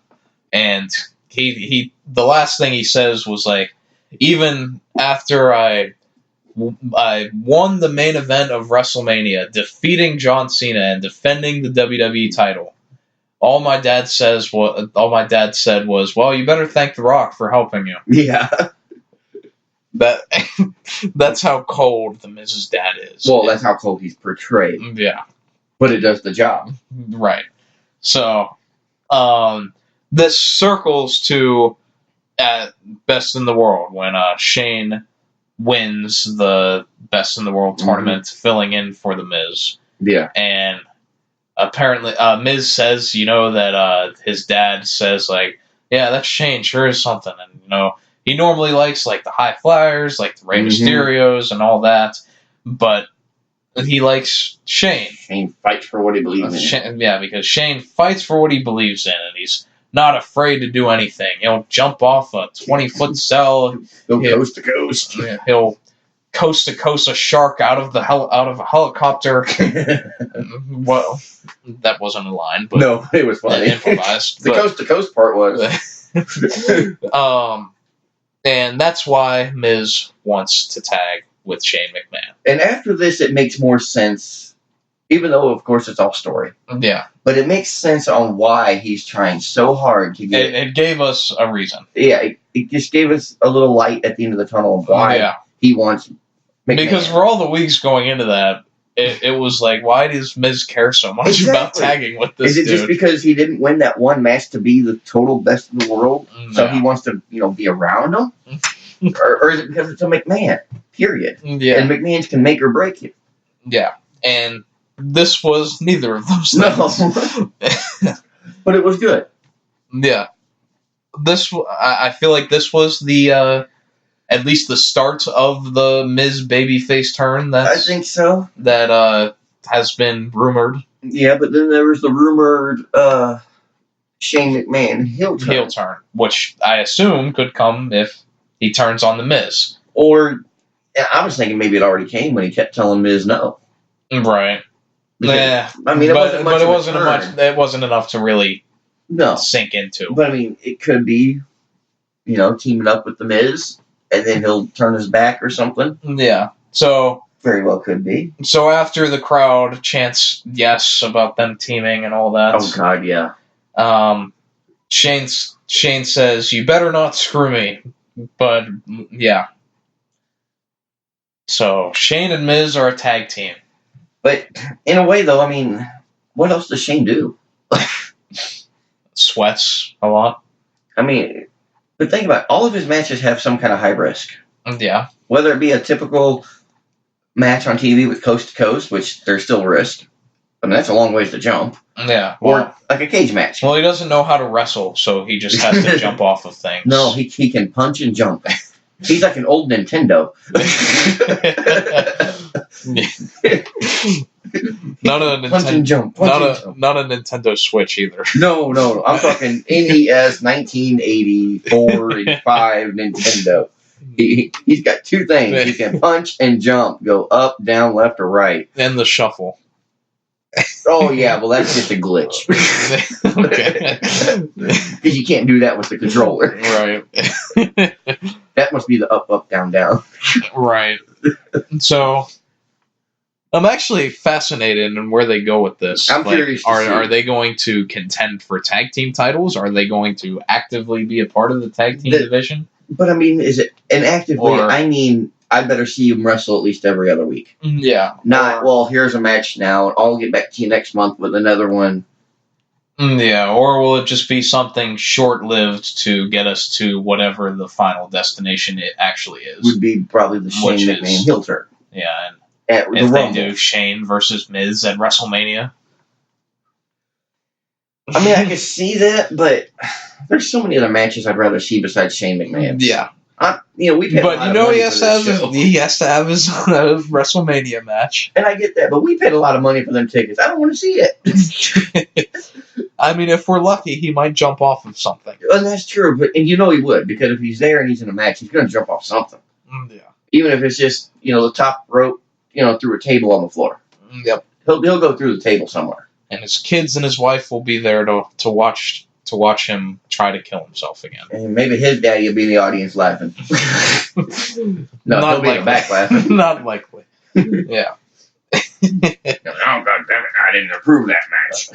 and he the last thing he says was even after I won the main event of WrestleMania, defeating John Cena and defending the WWE title, all my dad said was, "Well, you better thank The Rock for helping you." Yeah. That's how cold the Miz's dad is. Well, that's how cold he's portrayed. Yeah. But it does the job. Right. So, this circles to at Best in the World when Shane wins the Best in the World tournament, filling in for the Miz. Yeah. And apparently, Miz says, that his dad says, yeah, that Shane sure is something. And, he normally likes, the high flyers, the Rey Mysterios and all that. But He likes Shane. Shane fights for what he believes in. Yeah, because Shane fights for what he believes in, and he's not afraid to do anything. He'll jump off a 20-foot cell. He'll coast to coast. He'll coast to coast a shark out of a helicopter. Well, that wasn't a line, but no, it was funny. Improvised. The coast to coast part was. And that's why Miz wants to tag with Shane McMahon. And after this, it makes more sense, even though, of course, it's all story. Yeah. But it makes sense on why he's trying so hard to get... It gave us a reason. Yeah, it just gave us a little light at the end of the tunnel of why he wants McMahon. Because for all the weeks going into that, it was like, why does Miz care so much about tagging with this dude? Is it just because he didn't win that one match to be the total best in the world? No. So he wants to, be around him? or is it because it's a McMahon? Period. Yeah. And McMahon's can make or break you. Yeah. And this was neither of those things. No. But it was good. Yeah. I feel like this was the... at least the start of the Miz babyface turn. I think so. That has been rumored. Yeah, but then there was the rumored Shane McMahon heel turn. Which I assume could come if he turns on the Miz. Or, I was thinking maybe it already came when he kept telling Miz no. Right. Because, I mean, it wasn't enough to really sink into. But I mean, it could be, teaming up with the Miz. And then he'll turn his back or something. Yeah. So very well could be. So after the crowd chants yes about them teaming and all that. Oh God, yeah. Shane says, "You better not screw me." But yeah. So Shane and Miz are a tag team. But in a way, though, I mean, what else does Shane do? Sweats a lot. I mean. But think about it. All of his matches have some kind of high risk. Yeah. Whether it be a typical match on TV with coast to coast, which there's still risk. I mean, that's a long ways to jump. Yeah. Or like a cage match. Well, he doesn't know how to wrestle, so he just has to jump off of things. No, he can punch and jump. He's like an old Nintendo. Not a Nintendo. Punch and jump. Not a Nintendo Switch either. No. I'm talking NES 1984 and 5 Nintendo. He's got two things. He can punch and jump, go up, down, left, or right. And the shuffle. Oh, yeah. Well, that's just a glitch. Okay. Because you can't do that with the controller. Right. That must be the up, up, down, down. Right. So, I'm actually fascinated in where they go with this. I'm curious. Are they going to contend for tag team titles? Are they going to actively be a part of the tag team division? But I mean, is it an actively? I mean, I better see him wrestle at least every other week. Yeah. Well, here's a match now. I'll get back to you next month with another one. Yeah, or will it just be something short-lived to get us to whatever the final destination it actually is? Would be probably the Shane McMahon heel turn. Yeah, and if they do Shane versus Miz at WrestleMania. I mean, I could see that, but there's so many other matches I'd rather see besides Shane McMahon. Yeah. We've had he has to have his WrestleMania match. And I get that, but we paid a lot of money for them tickets. I don't want to see it. I mean, if we're lucky, he might jump off of something. And that's true, and he would, because if he's there and he's in a match, he's going to jump off something. Yeah. Even if it's just, the top rope, through a table on the floor. Yep. He'll go through the table somewhere. And his kids and his wife will be there to watch him try to kill himself again. And maybe his daddy will be in the audience laughing. No, he'll be in the back laughing. Not likely. Yeah. Oh, God damn it, I didn't approve that match.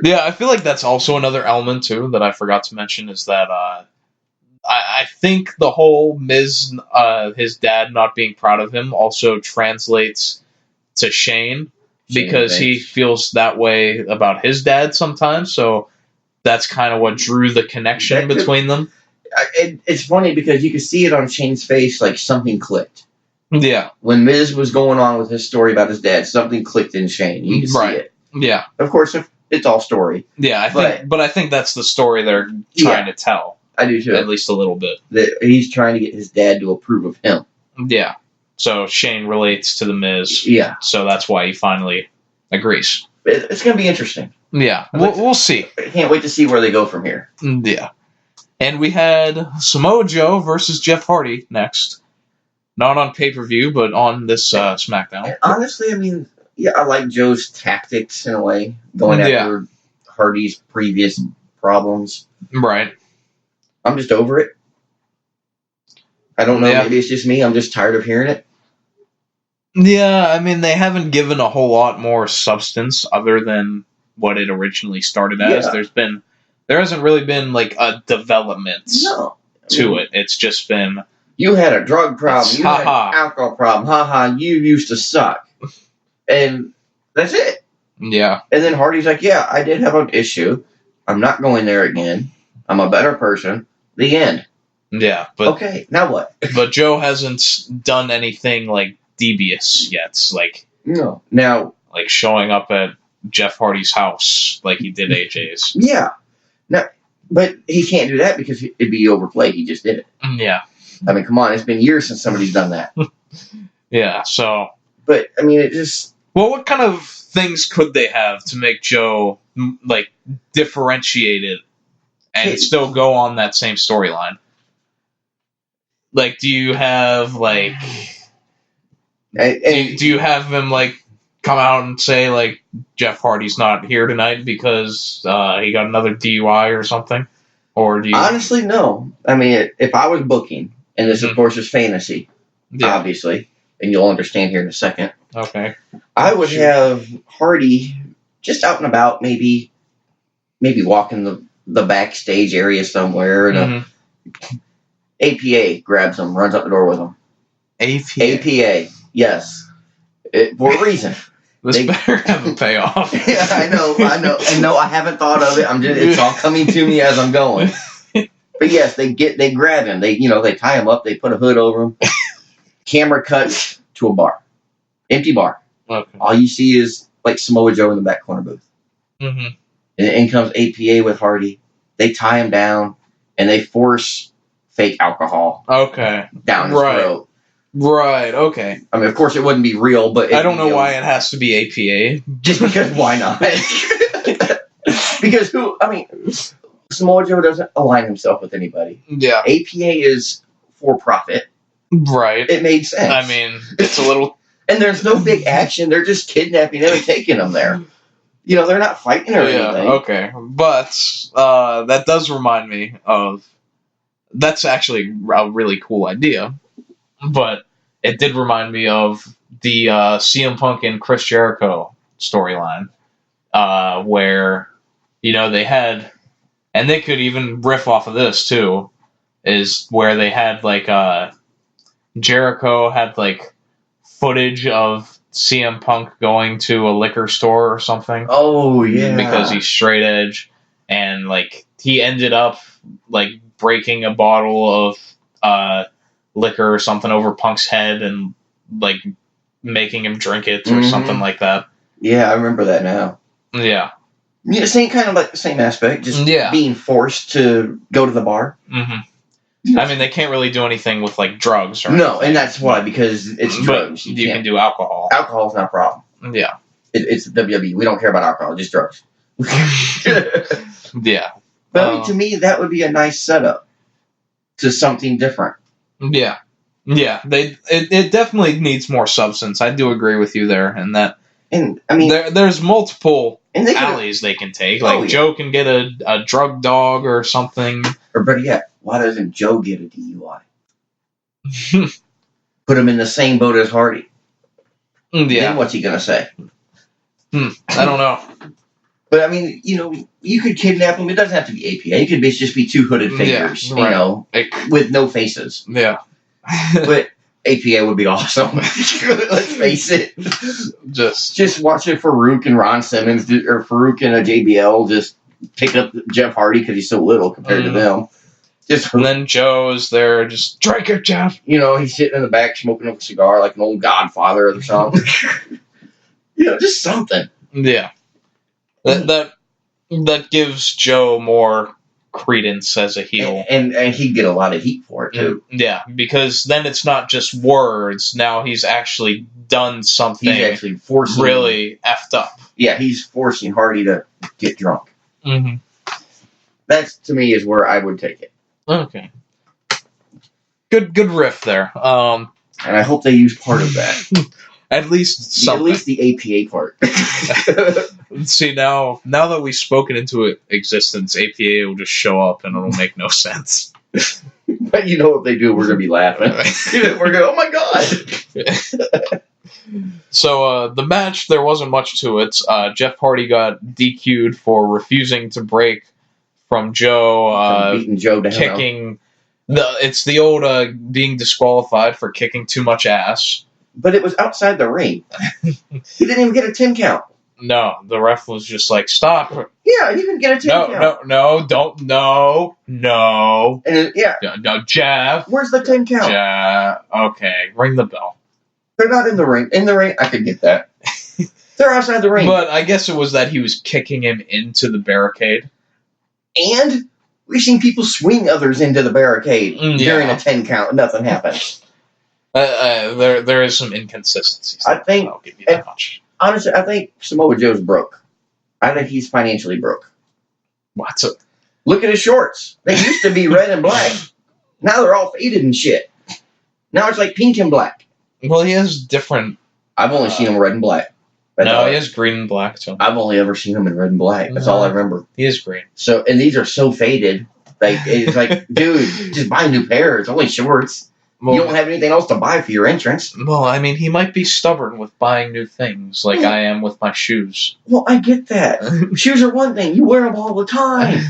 Yeah, I feel like that's also another element, too, that I forgot to mention, is that I think the whole Miz, his dad not being proud of him also translates to Shane. Because he feels that way about his dad sometimes, so that's kind of what drew the connection between them. It's funny because you could see it on Shane's face, like something clicked. Yeah. When Miz was going on with his story about his dad, something clicked in Shane. You can see it. Yeah. Of course, it's all story. Yeah, I think that's the story they're trying to tell. I do too. At least a little bit. That he's trying to get his dad to approve of him. Yeah. So Shane relates to the Miz. Yeah. So that's why he finally agrees. It's going to be interesting. Yeah. We'll see. I can't wait to see where they go from here. Yeah. And we had Samoa Joe versus Jeff Hardy next. Not on pay-per-view, but on this SmackDown. And honestly, I mean, yeah, I like Joe's tactics in a way, going after Hardy's previous problems. Right. I'm just over it. I don't know, maybe it's just me. I'm just tired of hearing it. Yeah, I mean, they haven't given a whole lot more substance other than what it originally started as. Yeah. There hasn't really been, like, a development to it. It's just been... You had a drug problem. You had an alcohol problem. Ha-ha, you used to suck. And that's it. Yeah. And then Hardy's like, yeah, I did have an issue. I'm not going there again. I'm a better person. The end. Yeah, but... Okay, now what? But Joe hasn't done anything, like, devious yet. Like... No. Now... Like, showing up at Jeff Hardy's house like he did AJ's. Yeah. Now, but he can't do that because it'd be overplayed. He just did it. Yeah. I mean, come on. It's been years since somebody's done that. Yeah, so... But, I mean, it just... Well, what kind of things could they have to make Joe, like, differentiated and still go on that same storyline? Like, do you have, like... do you have him, like, come out and say, like, Jeff Hardy's not here tonight because he got another DUI or something? Or do you... Honestly, no. I mean, if I was booking, and this, of course, is fantasy, obviously, and you'll understand here in a second. Okay. I would have Hardy just out and about, maybe walking the backstage area somewhere, and APA grabs him, runs up the door with him. APA, yes. For a reason. This better have a payoff. Yeah, I know. And no, I haven't thought of it. It's all coming to me as I'm going. But yes, they grab him. They tie him up. They put a hood over him. Camera cuts to a bar, empty bar. Okay. All you see is like Samoa Joe in the back corner booth. And in comes APA with Hardy. They tie him down and they force fake alcohol. Down his throat. Right. Okay. I mean, of course, it wouldn't be real, but I don't know why it has to be APA. Just because, why not? Because Samoa Joe doesn't align himself with anybody. Yeah. APA is for profit. Right. It made sense. I mean, it's a little... And there's no big action. They're just kidnapping them and taking them there. They're not fighting or anything. Okay. But that does remind me of... That's actually a really cool idea. But it did remind me of the CM Punk and Chris Jericho storyline. Where, they had... And they could even riff off of this, too. Is where they had, like... Jericho had, like, footage of CM Punk going to a liquor store or something. Oh, yeah. Because he's straight edge. And, like, he ended up, like, breaking a bottle of liquor or something over Punk's head and, like, making him drink it or something like that. Yeah, I remember that now. Yeah. Yeah, kind of like the same aspect, just being forced to go to the bar. I mean, they can't really do anything with, like, drugs or anything. No, and that's why, because it's drugs. You can do alcohol. Alcohol's not a problem. Yeah. It's WWE. We don't care about alcohol, just drugs. Yeah. But to me, that would be a nice setup to something different. Yeah. Yeah. It definitely needs more substance. I do agree with you there. And I mean, there's multiple alleys they can take. Like, Joe can get a drug dog or something. Or better yet, why doesn't Joe get a DUI? Put him in the same boat as Hardy. Yeah. Then what's he going to say? I don't know. But, I mean, you could kidnap him. It doesn't have to be APA. It could just be two hooded figures, with no faces. Yeah. But APA would be awesome. Let's face it. Just watching Farouk and Ron Simmons, or Farouk and a JBL just pick up Jeff Hardy because he's so little compared to them. And then Joe's there, just drink it, Jeff. He's sitting in the back smoking a cigar like an old Godfather or something. Just something. Yeah. That gives Joe more credence as a heel. And he'd get a lot of heat for it, too. Yeah, because then it's not just words. Now he's actually done something He's actually forcing... really effed up. Yeah, he's forcing Hardy to get drunk. Mm-hmm. That, to me, is where I would take it. Okay. Good riff there. And I hope they use part of that. At least something. At least the APA part. See, now that we've spoken into existence, APA will just show up and it'll make no sense. But you know what they do, we're going to be laughing. We're going, oh my god! So, the match, there wasn't much to it. Jeff Hardy got DQ'd for refusing to break from Joe, beating Joe down. kicking... It's the old being disqualified for kicking too much ass. But it was outside the ring. He didn't even get a 10 count. No, the ref was just like, stop. Yeah, he didn't get a 10 count. No. And No, Jeff. Where's the 10 count? Jeff. Okay, ring the bell. They're not in the ring. In the ring, I could get that. They're outside the ring. But I guess it was that he was kicking him into the barricade. And we've seen people swing others into the barricade during a 10 count. Nothing happens. There is some inconsistencies. I think... I'll give you that much. Honestly, I think Samoa Joe's broke. I think he's financially broke. What? Look at his shorts. They used to be red and black. Now they're all faded and shit. Now it's like pink and black. Well, he has different... I've only seen him red and black. He has green and black, too. I've only ever seen him in red and black. That's all I remember. He is green. So, and these are so faded. Like, it's like, dude, just buy a new pair. It's only shorts. Well, you don't have anything else to buy for your entrance. Well, I mean, he might be stubborn with buying new things, like I am with my shoes. Well, I get that. Shoes are one thing. You wear them all the time.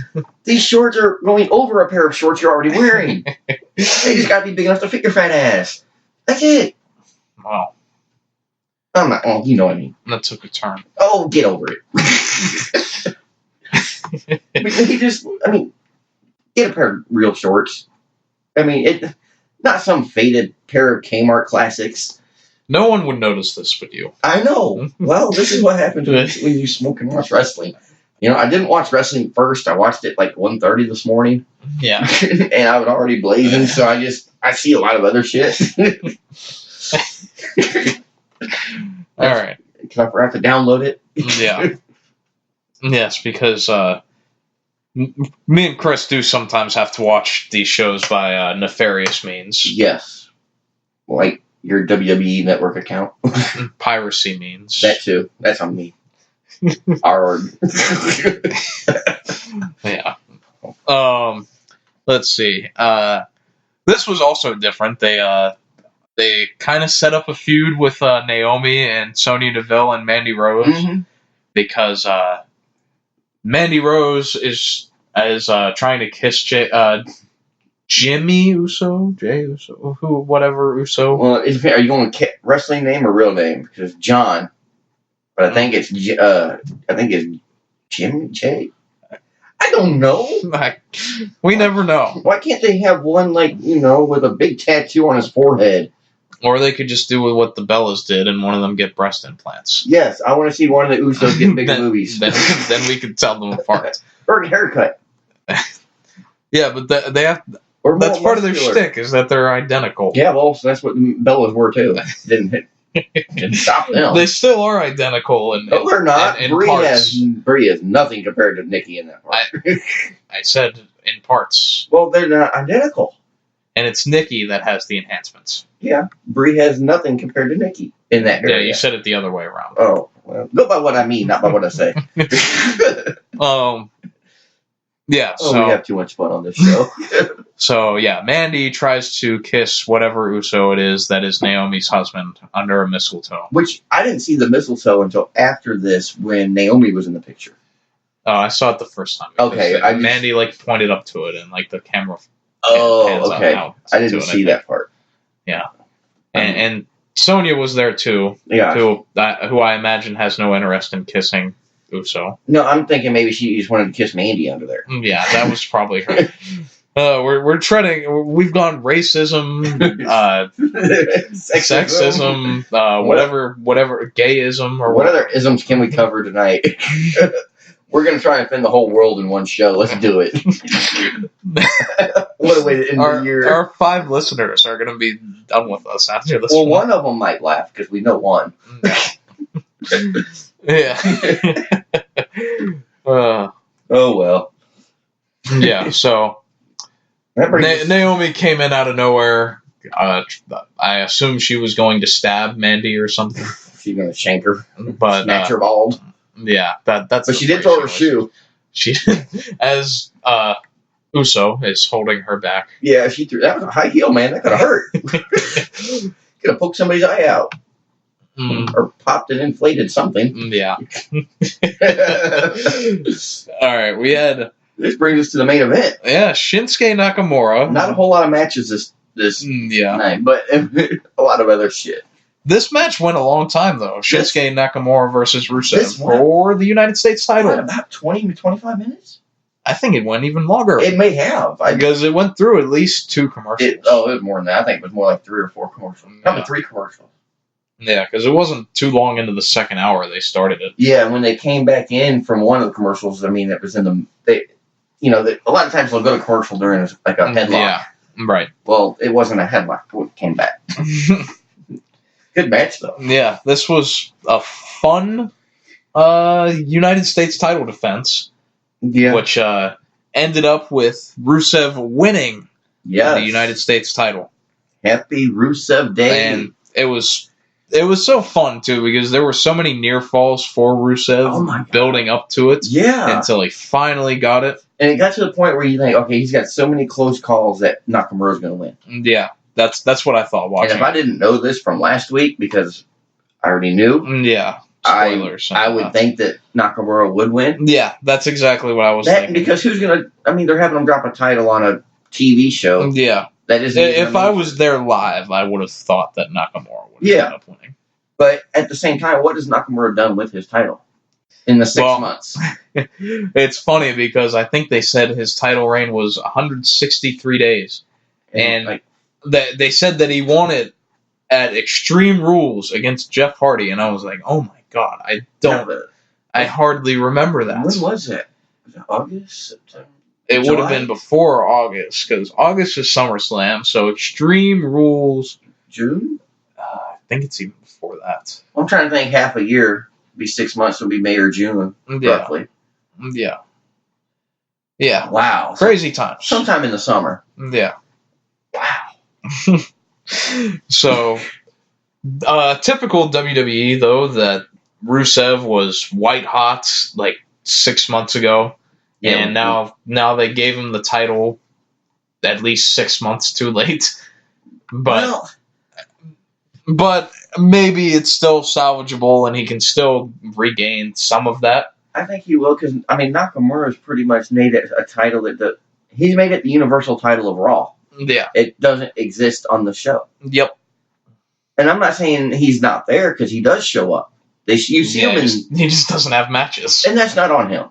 These shorts are going over a pair of shorts you're already wearing. They just got to be big enough to fit your fat ass. That's it. Wow. I'm not, oh, you know what I mean. That took a turn. Oh, get over it. Get a pair of real shorts. I mean, not some faded pair of Kmart classics. No one would notice this but you. I know. Well, this is what happens when you smoke and watch wrestling. You know, I didn't watch wrestling first. I watched it like 1:30 this morning. Yeah. And I was already blazing, so I see a lot of other shit. All right. Because I forgot to download it. Yeah. Yes, because me and Chris do sometimes have to watch these shows by nefarious means. Yes. Like your WWE Network account. Piracy means. That too. That's on me. R. Yeah. Let's see. This was also different. They kind of set up a feud with Naomi and Sonya Deville and Mandy Rose because Mandy Rose is trying to kiss Jimmy Uso, Jay Uso, whatever Uso. Well, are you going wrestling name or real name? Because it's John, but I think it's Jimmy Jay. I don't know. We never know. Why can't they have one with a big tattoo on his forehead? Or they could just do what the Bellas did and one of them get breast implants. Yes, I want to see one of the Usos get big movies. Then we could tell them apart. Or a haircut. Yeah, but they have. That's part of their shtick is that they're identical. Yeah, well, so that's what the Bellas were too. Didn't stop them. They still are identical. No, they're not. Brie has nothing compared to Nikki in that part. I said in parts. Well, they're not identical. And it's Nikki that has the enhancements. Yeah, Brie has nothing compared to Nikki in that area. Yeah, you said it the other way around. Oh, well, go by what I mean, not by what I say. Yeah, we have too much fun on this show. So, yeah, Mandy tries to kiss whatever Uso it is that is Naomi's husband under a mistletoe. Which, I didn't see the mistletoe until after this when Naomi was in the picture. Oh, I saw it the first time. Okay. Mandy, pointed up to it and, the camera... Oh, okay. I didn't see that part. Yeah. And Sonya was there, too. Yeah. Who I imagine has no interest in kissing Uso. No, I'm thinking maybe she just wanted to kiss Mandy under there. Yeah, that was probably her. We're treading... We've gone racism, sexism, whatever, gayism, or what other isms can we cover tonight? We're going to try and offend the whole world in one show. Let's do it. What a way to end the year. Our 5 listeners are going to be done with us after this. Well, one of them might laugh because we know one. Yeah. Oh, well. Yeah, so Naomi came in out of nowhere. I assume she was going to stab Mandy or something. She's going to shank her. But, snatch her bald. Yeah, that's. But she did throw her shoe. She, as Uso is holding her back. Yeah, she threw. That was a high heel, man. That could have hurt. Could have poked somebody's eye out, or popped and inflated something. Yeah. All right, we had. This brings us to the main event. Yeah, Shinsuke Nakamura. Not a whole lot of matches this night, but a lot of other shit. This match went a long time, though. Shinsuke Nakamura versus Rusev for the United States title. About 20 to 25 minutes? I think it went even longer. It may have. Because it went through at least 2 commercials. It was more than that. I think it was more like 3 or 4 commercials. Probably 3 commercials. Yeah, because it wasn't too long into the second hour they started it. Yeah, when they came back in from one of the commercials, I mean, it was in the... a lot of times they'll go to commercial during like a headlock. Yeah, right. Well, it wasn't a headlock when it came back. Good match, though. Yeah, this was a fun United States title defense. Yeah. Which ended up with Rusev winning the United States title. Happy Rusev Day. And it was so fun, too, because there were so many near falls for Rusev building up to it. Yeah. Until he finally got it. And it got to the point where you think, okay, he's got so many close calls that Nakamura's going to win. Yeah. That's what I thought watching. And if I didn't know this from last week, because I already knew, yeah, spoilers. I would think that Nakamura would win. Yeah, that's exactly what I was thinking. Because who's going to... I mean, they're having him drop a title on a TV show. Yeah. That isn't if I was there live, I would have thought that Nakamura would end up winning. But at the same time, what has Nakamura done with his title in the 6 months? It's funny because I think they said his title reign was 163 days. And they said that he won it at Extreme Rules against Jeff Hardy, and I was like, oh my god, I hardly remember that. When was it? Was it August? September? It would have been before August, because August is SummerSlam, so Extreme Rules... June? I think it's even before that. I'm trying to think half a year, be 6 months, would be May or June, roughly. Yeah. Yeah. Wow. Crazy times. Sometime in the summer. Yeah. Wow. So, typical WWE, though, that Rusev was white hot like 6 months ago, and now they gave him the title at least 6 months too late. But maybe it's still salvageable, and he can still regain some of that. I think he will, because Nakamura's pretty much made it a title he's made it the universal title of Raw. Yeah. It doesn't exist on the show. Yep. And I'm not saying he's not there, because he does show up. You see him he just doesn't have matches. And that's not on him.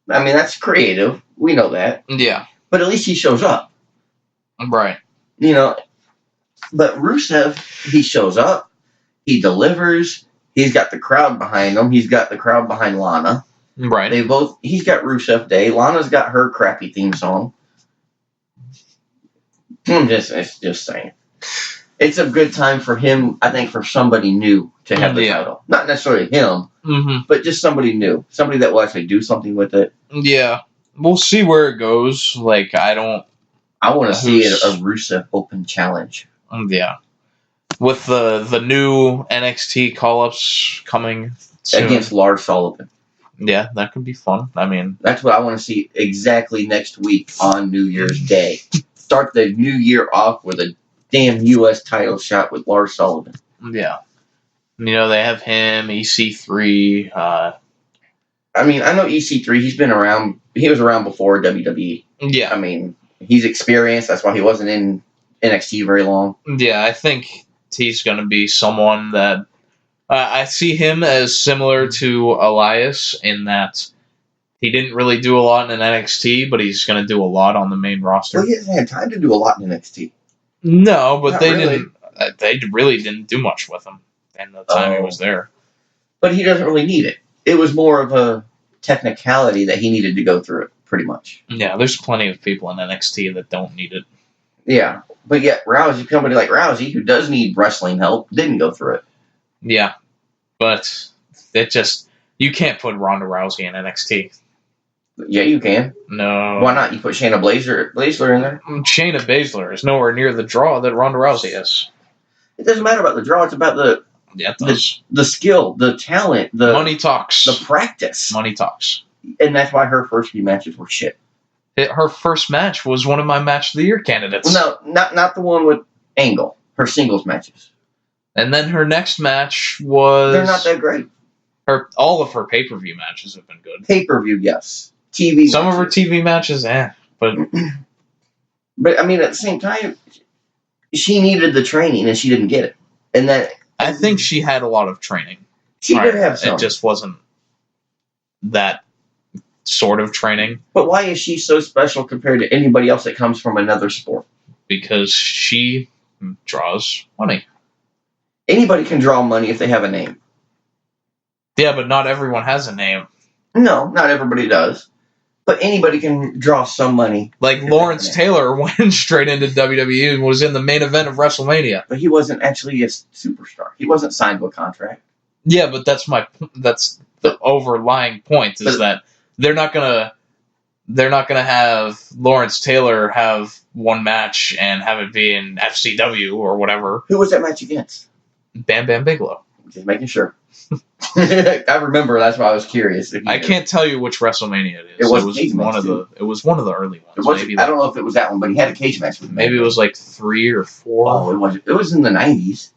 I mean, that's creative. We know that. Yeah. But at least he shows up. Right. But Rusev, he shows up. He delivers. He's got the crowd behind him. He's got the crowd behind Lana. Right. He's got Rusev Day. Lana's got her crappy theme song. Just saying. It's a good time for him, I think, for somebody new to have the title. Not necessarily him, but just somebody new. Somebody that will actually do something with it. Yeah. We'll see where it goes. I want to see a Rusev Open Challenge. Yeah. With the new NXT call-ups coming soon. Against Lars Sullivan. Yeah, that could be fun. I mean... That's what I want to see exactly next week on New Year's Day. Start the new year off with a damn U.S. title shot with Lars Sullivan. Yeah. They have him, EC3. I know EC3. He's been around. He was around before WWE. Yeah. He's experienced. That's why he wasn't in NXT very long. Yeah, I think he's going to be someone that... I see him as similar to Elias in that he didn't really do a lot in NXT, but he's going to do a lot on the main roster. Well, he hasn't had time to do a lot in NXT. No, but they really didn't do much with him in the time he was there. But he doesn't really need it. It was more of technicality that he needed to go through it, pretty much. Yeah, there's plenty of people in NXT that don't need it. Yeah, but yet Rousey, somebody like Rousey, who does need wrestling help, didn't go through it. Yeah, but it just, you can't put Ronda Rousey in NXT. Yeah, you can. No. Why not? You put Shayna Baszler in there. Shayna Baszler is nowhere near the draw that Ronda Rousey is. It doesn't matter about the draw. It's about the skill, the talent, the money talks, the practice. Money talks, and that's why her first few matches were shit. Her first match was one of my match of the year candidates. Well, no, not the one with Angle. Her singles matches. And then her next match was... They're not that great. All of her pay-per-view matches have been good. Pay-per-view, yes. TV Some matches. Of her TV matches, but... But, I mean, at the same time, she needed the training, and she didn't get it. And that... I think she had a lot of training. She did have some. It just wasn't that sort of training. But why is she so special compared to anybody else that comes from another sport? Because she draws money. Anybody can draw money if they have a name. Yeah, but not everyone has a name. No, not everybody does. But anybody can draw some money. Like Lawrence Taylor went straight into WWE and was in the main event of WrestleMania. But he wasn't actually a superstar. He wasn't signed to a contract. Yeah, but that's the overlying point is that they're not gonna have Lawrence Taylor have one match and have it be in FCW or whatever. Who was that match against? Bam Bam Bigelow. Just making sure. I remember. That's why I was curious. I can't tell you which WrestleMania it is. It was one of the early ones. I don't know if it was that one, but he had a cage match with me. Maybe it was like 3 or 4. Oh, it was in the 90s.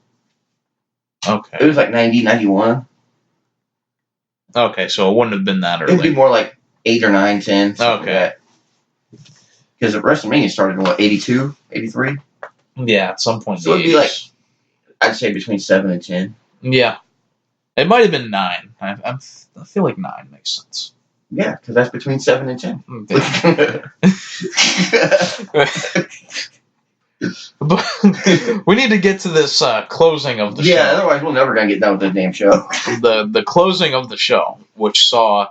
Okay. It was like 90, 91. Okay, so it wouldn't have been that early. It would be more like 8 or 9, 10. Okay. Because WrestleMania started in, 82, 83? Yeah, at some point. So it would be like, I'd say between 7 and 10. Yeah. It might have been 9. I feel like 9 makes sense. Yeah, because that's between 7 and 10. But we need to get to this closing of the show. Yeah, otherwise we're never going to get done with this damn show. The closing of the show, which saw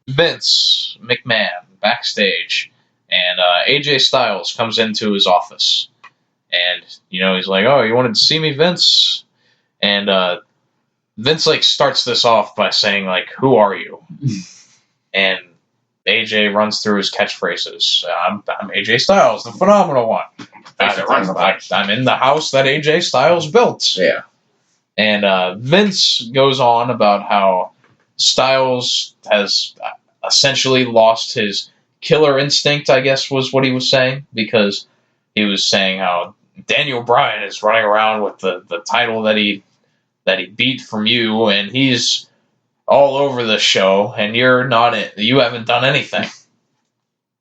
Vince McMahon backstage, and AJ Styles comes into his office. And, he's like, oh, you wanted to see me, Vince? And Vince, starts this off by saying, who are you? And AJ runs through his catchphrases. I'm AJ Styles, the phenomenal one. I'm in the house that AJ Styles built. Yeah. And Vince goes on about how Styles has essentially lost his killer instinct, I guess was what he was saying, because he was saying how Daniel Bryan is running around with the title that he beat from you, and he's all over the show, and you haven't done anything,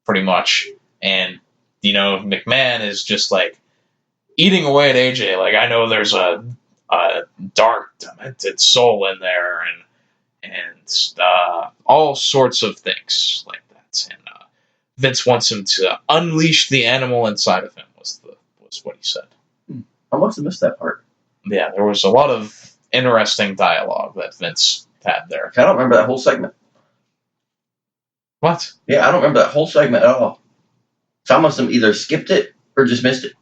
pretty much. And, McMahon is just, eating away at AJ. I know there's a dark, demented soul in there, and all sorts of things like that. And Vince wants him to unleash the animal inside of him, was what he said. I must have missed that part. Yeah, there was a lot of interesting dialogue that Vince had there. I don't remember that whole segment. What? Yeah, I don't remember that whole segment at all. So I must have either skipped it or just missed it.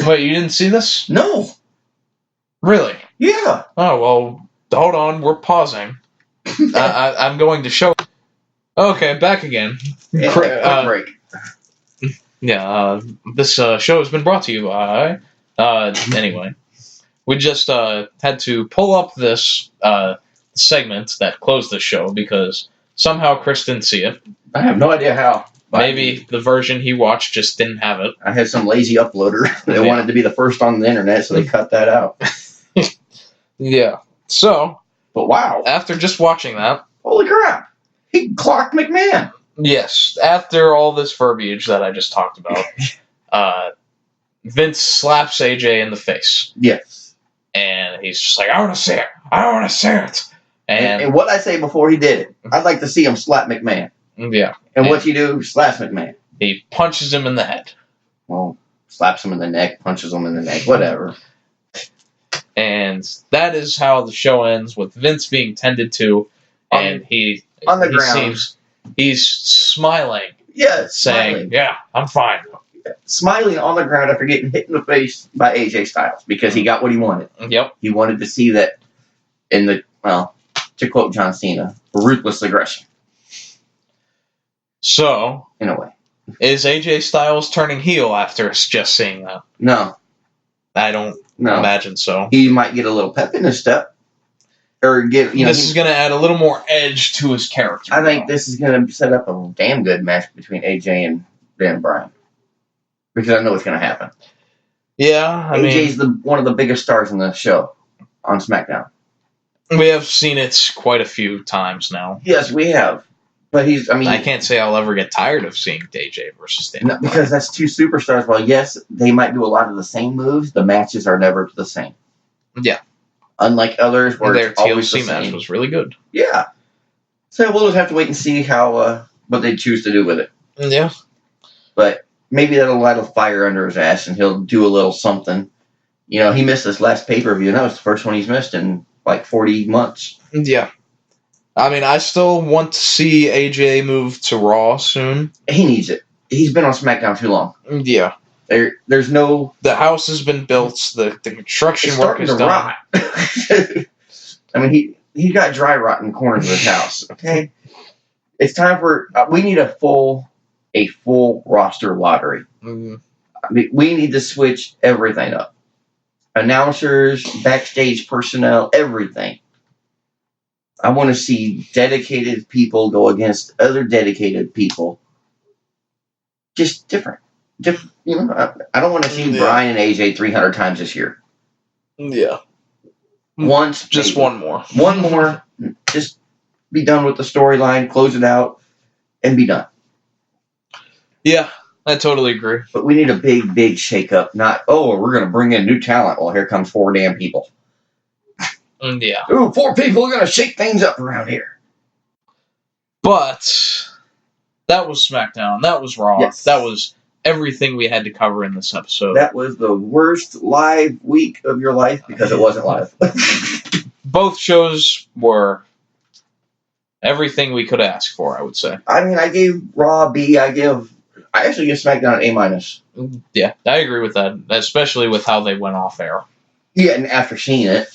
Wait, you didn't see this? No. Really? Yeah. Oh, well, hold on. We're pausing. I'm going to show... Okay, back again. Yeah, break. Yeah, this show has been brought to you by... anyway. We just had to pull up this segment that closed the show because somehow Chris didn't see it. I have no idea how. Maybe the version he watched just didn't have it. I had some lazy uploader that wanted to be the first on the internet, so they cut that out. Yeah. So. But wow. After just watching that. Holy crap. He clocked McMahon. Yes. After all this verbiage that I just talked about, Vince slaps AJ in the face. Yes. And he's just like, I want to see it. I want to see it. And what I say before he did it, I'd like to see him slap McMahon. Yeah. And what you do, slaps McMahon. He punches him in the head. Well, slaps him in the neck, punches him in the neck, whatever. And that is how the show ends, with Vince being tended to, and he On the ground. He's smiling. Yeah, saying, smiling. "Yeah, I'm fine." Smiling on the ground after getting hit in the face by AJ Styles because he got what he wanted. Yep. He wanted to see that in the, well, to quote John Cena, ruthless aggression. So, in a way. Is AJ Styles turning heel after just seeing that? No. I don't imagine so. He might get a little pep in his step. Or get, this is going to add a little more edge to his character. I think this is going to set up a damn good match between AJ and Bryan. Because I know what's going to happen. Yeah, AJ's one of the biggest stars in the show on SmackDown. We have seen it quite a few times now. Yes, we have. But I can't say I'll ever get tired of seeing AJ versus Dan. No, because that's two superstars. Well, yes, they might do a lot of the same moves. The matches are never the same. Yeah. Unlike others where their it's always TLC match was really good. Yeah. So we'll just have to wait and see how what they choose to do with it. Yeah. But maybe that'll light a fire under his ass and he'll do a little something. He missed this last pay-per-view, and that was the first one he's missed in like 40 months. Yeah. I still want to see AJ move to Raw soon. He needs it. He's been on SmackDown too long. Yeah. There's no... The house has been built. The construction work is done. Rot. He got dry rot in the corners of his house. Okay? It's time for... we need a full roster lottery. Mm-hmm. We need to switch everything up. Announcers, backstage personnel, everything. I want to see dedicated people go against other dedicated people. Just different. I don't want to see Bryan and AJ 300 times this year. Yeah. Once. Just maybe. one more. One more. Just be done with the storyline, close it out, and be done. Yeah, I totally agree. But we need a big, big shake-up. Not, we're going to bring in new talent. Well, here comes 4 damn people. Yeah. Ooh, 4 people are going to shake things up around here. But that was SmackDown. That was Raw. Yes. That was everything we had to cover in this episode. That was the worst live week of your life because it wasn't live. Both shows were everything we could ask for, I would say. I gave Raw a B. I actually give SmackDown an A-. Yeah, I agree with that, especially with how they went off air. Yeah, and after seeing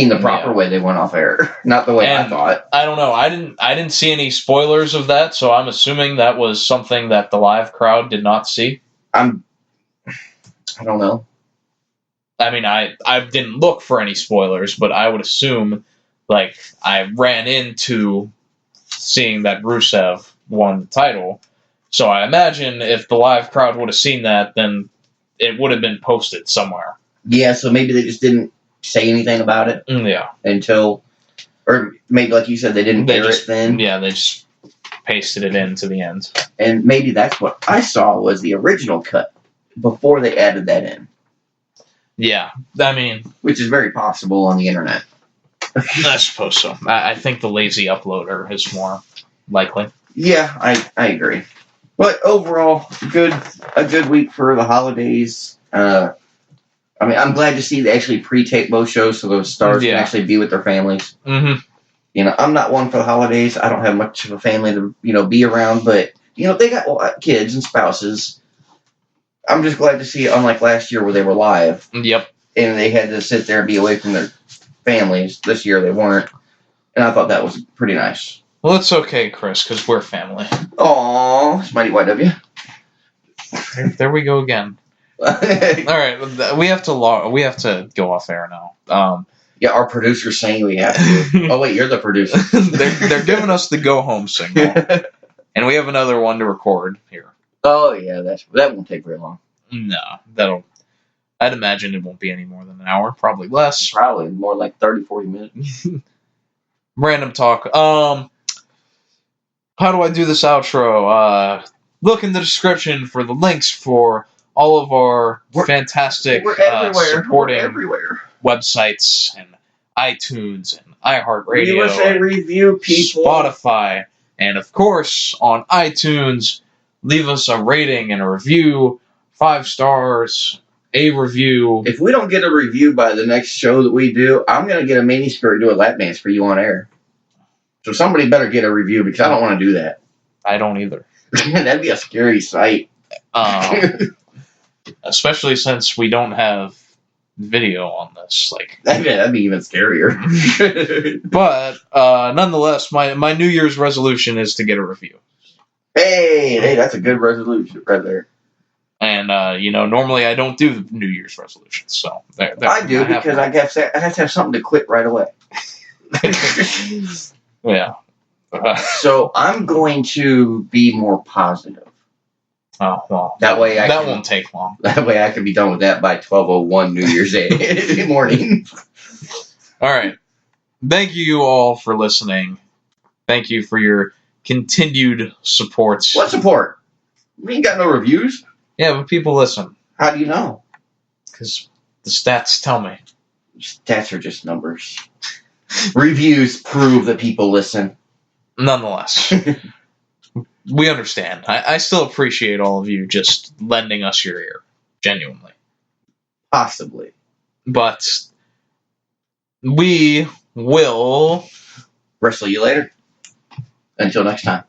the proper way they went off air, not the way I thought. I don't know. I didn't see any spoilers of that, so I'm assuming that was something that the live crowd did not see. I don't know. I didn't look for any spoilers, but I would assume, I ran into seeing that Rusev won the title. So I imagine if the live crowd would have seen that, then it would have been posted somewhere. Yeah, so maybe they just didn't say anything about it. Yeah. Until, or maybe like you said, they didn't air it then. Yeah, they just pasted it into the end. And maybe that's what I saw was the original cut before they added that in. Yeah, which is very possible on the internet. I suppose so. I think the lazy uploader is more likely. Yeah, I agree. But overall, a good week for the holidays. I'm glad to see they actually pre-tape both shows so those stars can actually be with their families. Mm-hmm. I'm not one for the holidays. I don't have much of a family to, be around, but, they got kids and spouses. I'm just glad to see it, unlike last year where they were live. Yep. And they had to sit there and be away from their families. This year they weren't. And I thought that was pretty nice. Well, it's okay, Chris, because we're family. Aww, Mighty YW. There we go again. All right, we have to go off air now. Yeah, our producer's saying we have to. Oh wait, you're the producer. they're giving us the go home signal, and we have another one to record here. Oh yeah, that won't take very long. No, I'd imagine it won't be any more than an hour, probably less. Probably more like 30, 40 minutes. Random talk. How do I do this outro? Look in the description for the links for all of our fantastic supporting websites and iTunes and iHeartRadio, USA Review, people, Spotify, and of course on iTunes. Leave us a rating and a review, 5 stars, a review. If we don't get a review by the next show that we do, I'm going to get a mini skirt and do a lap dance for you on air. So somebody better get a review because I don't want to do that. I don't either. That'd be a scary sight. Especially since we don't have video on this. That'd be even scarier. But nonetheless, my New Year's resolution is to get a review. Hey, that's a good resolution right there. And normally I don't do New Year's resolutions, so there I do because I have to have something to quit right away. Yeah. So I'm going to be more positive. Oh well. That way won't take long. That way I can be done with that by 12:01 New Year's Day morning. All right. Thank you all for listening. Thank you for your continued support. What support? We ain't got no reviews. Yeah, but people listen. How do you know? Because the stats tell me. Stats are just numbers. Reviews prove that people listen. Nonetheless, we understand. I still appreciate all of you just lending us your ear. Genuinely. Possibly. But we will wrestle you later. Until next time.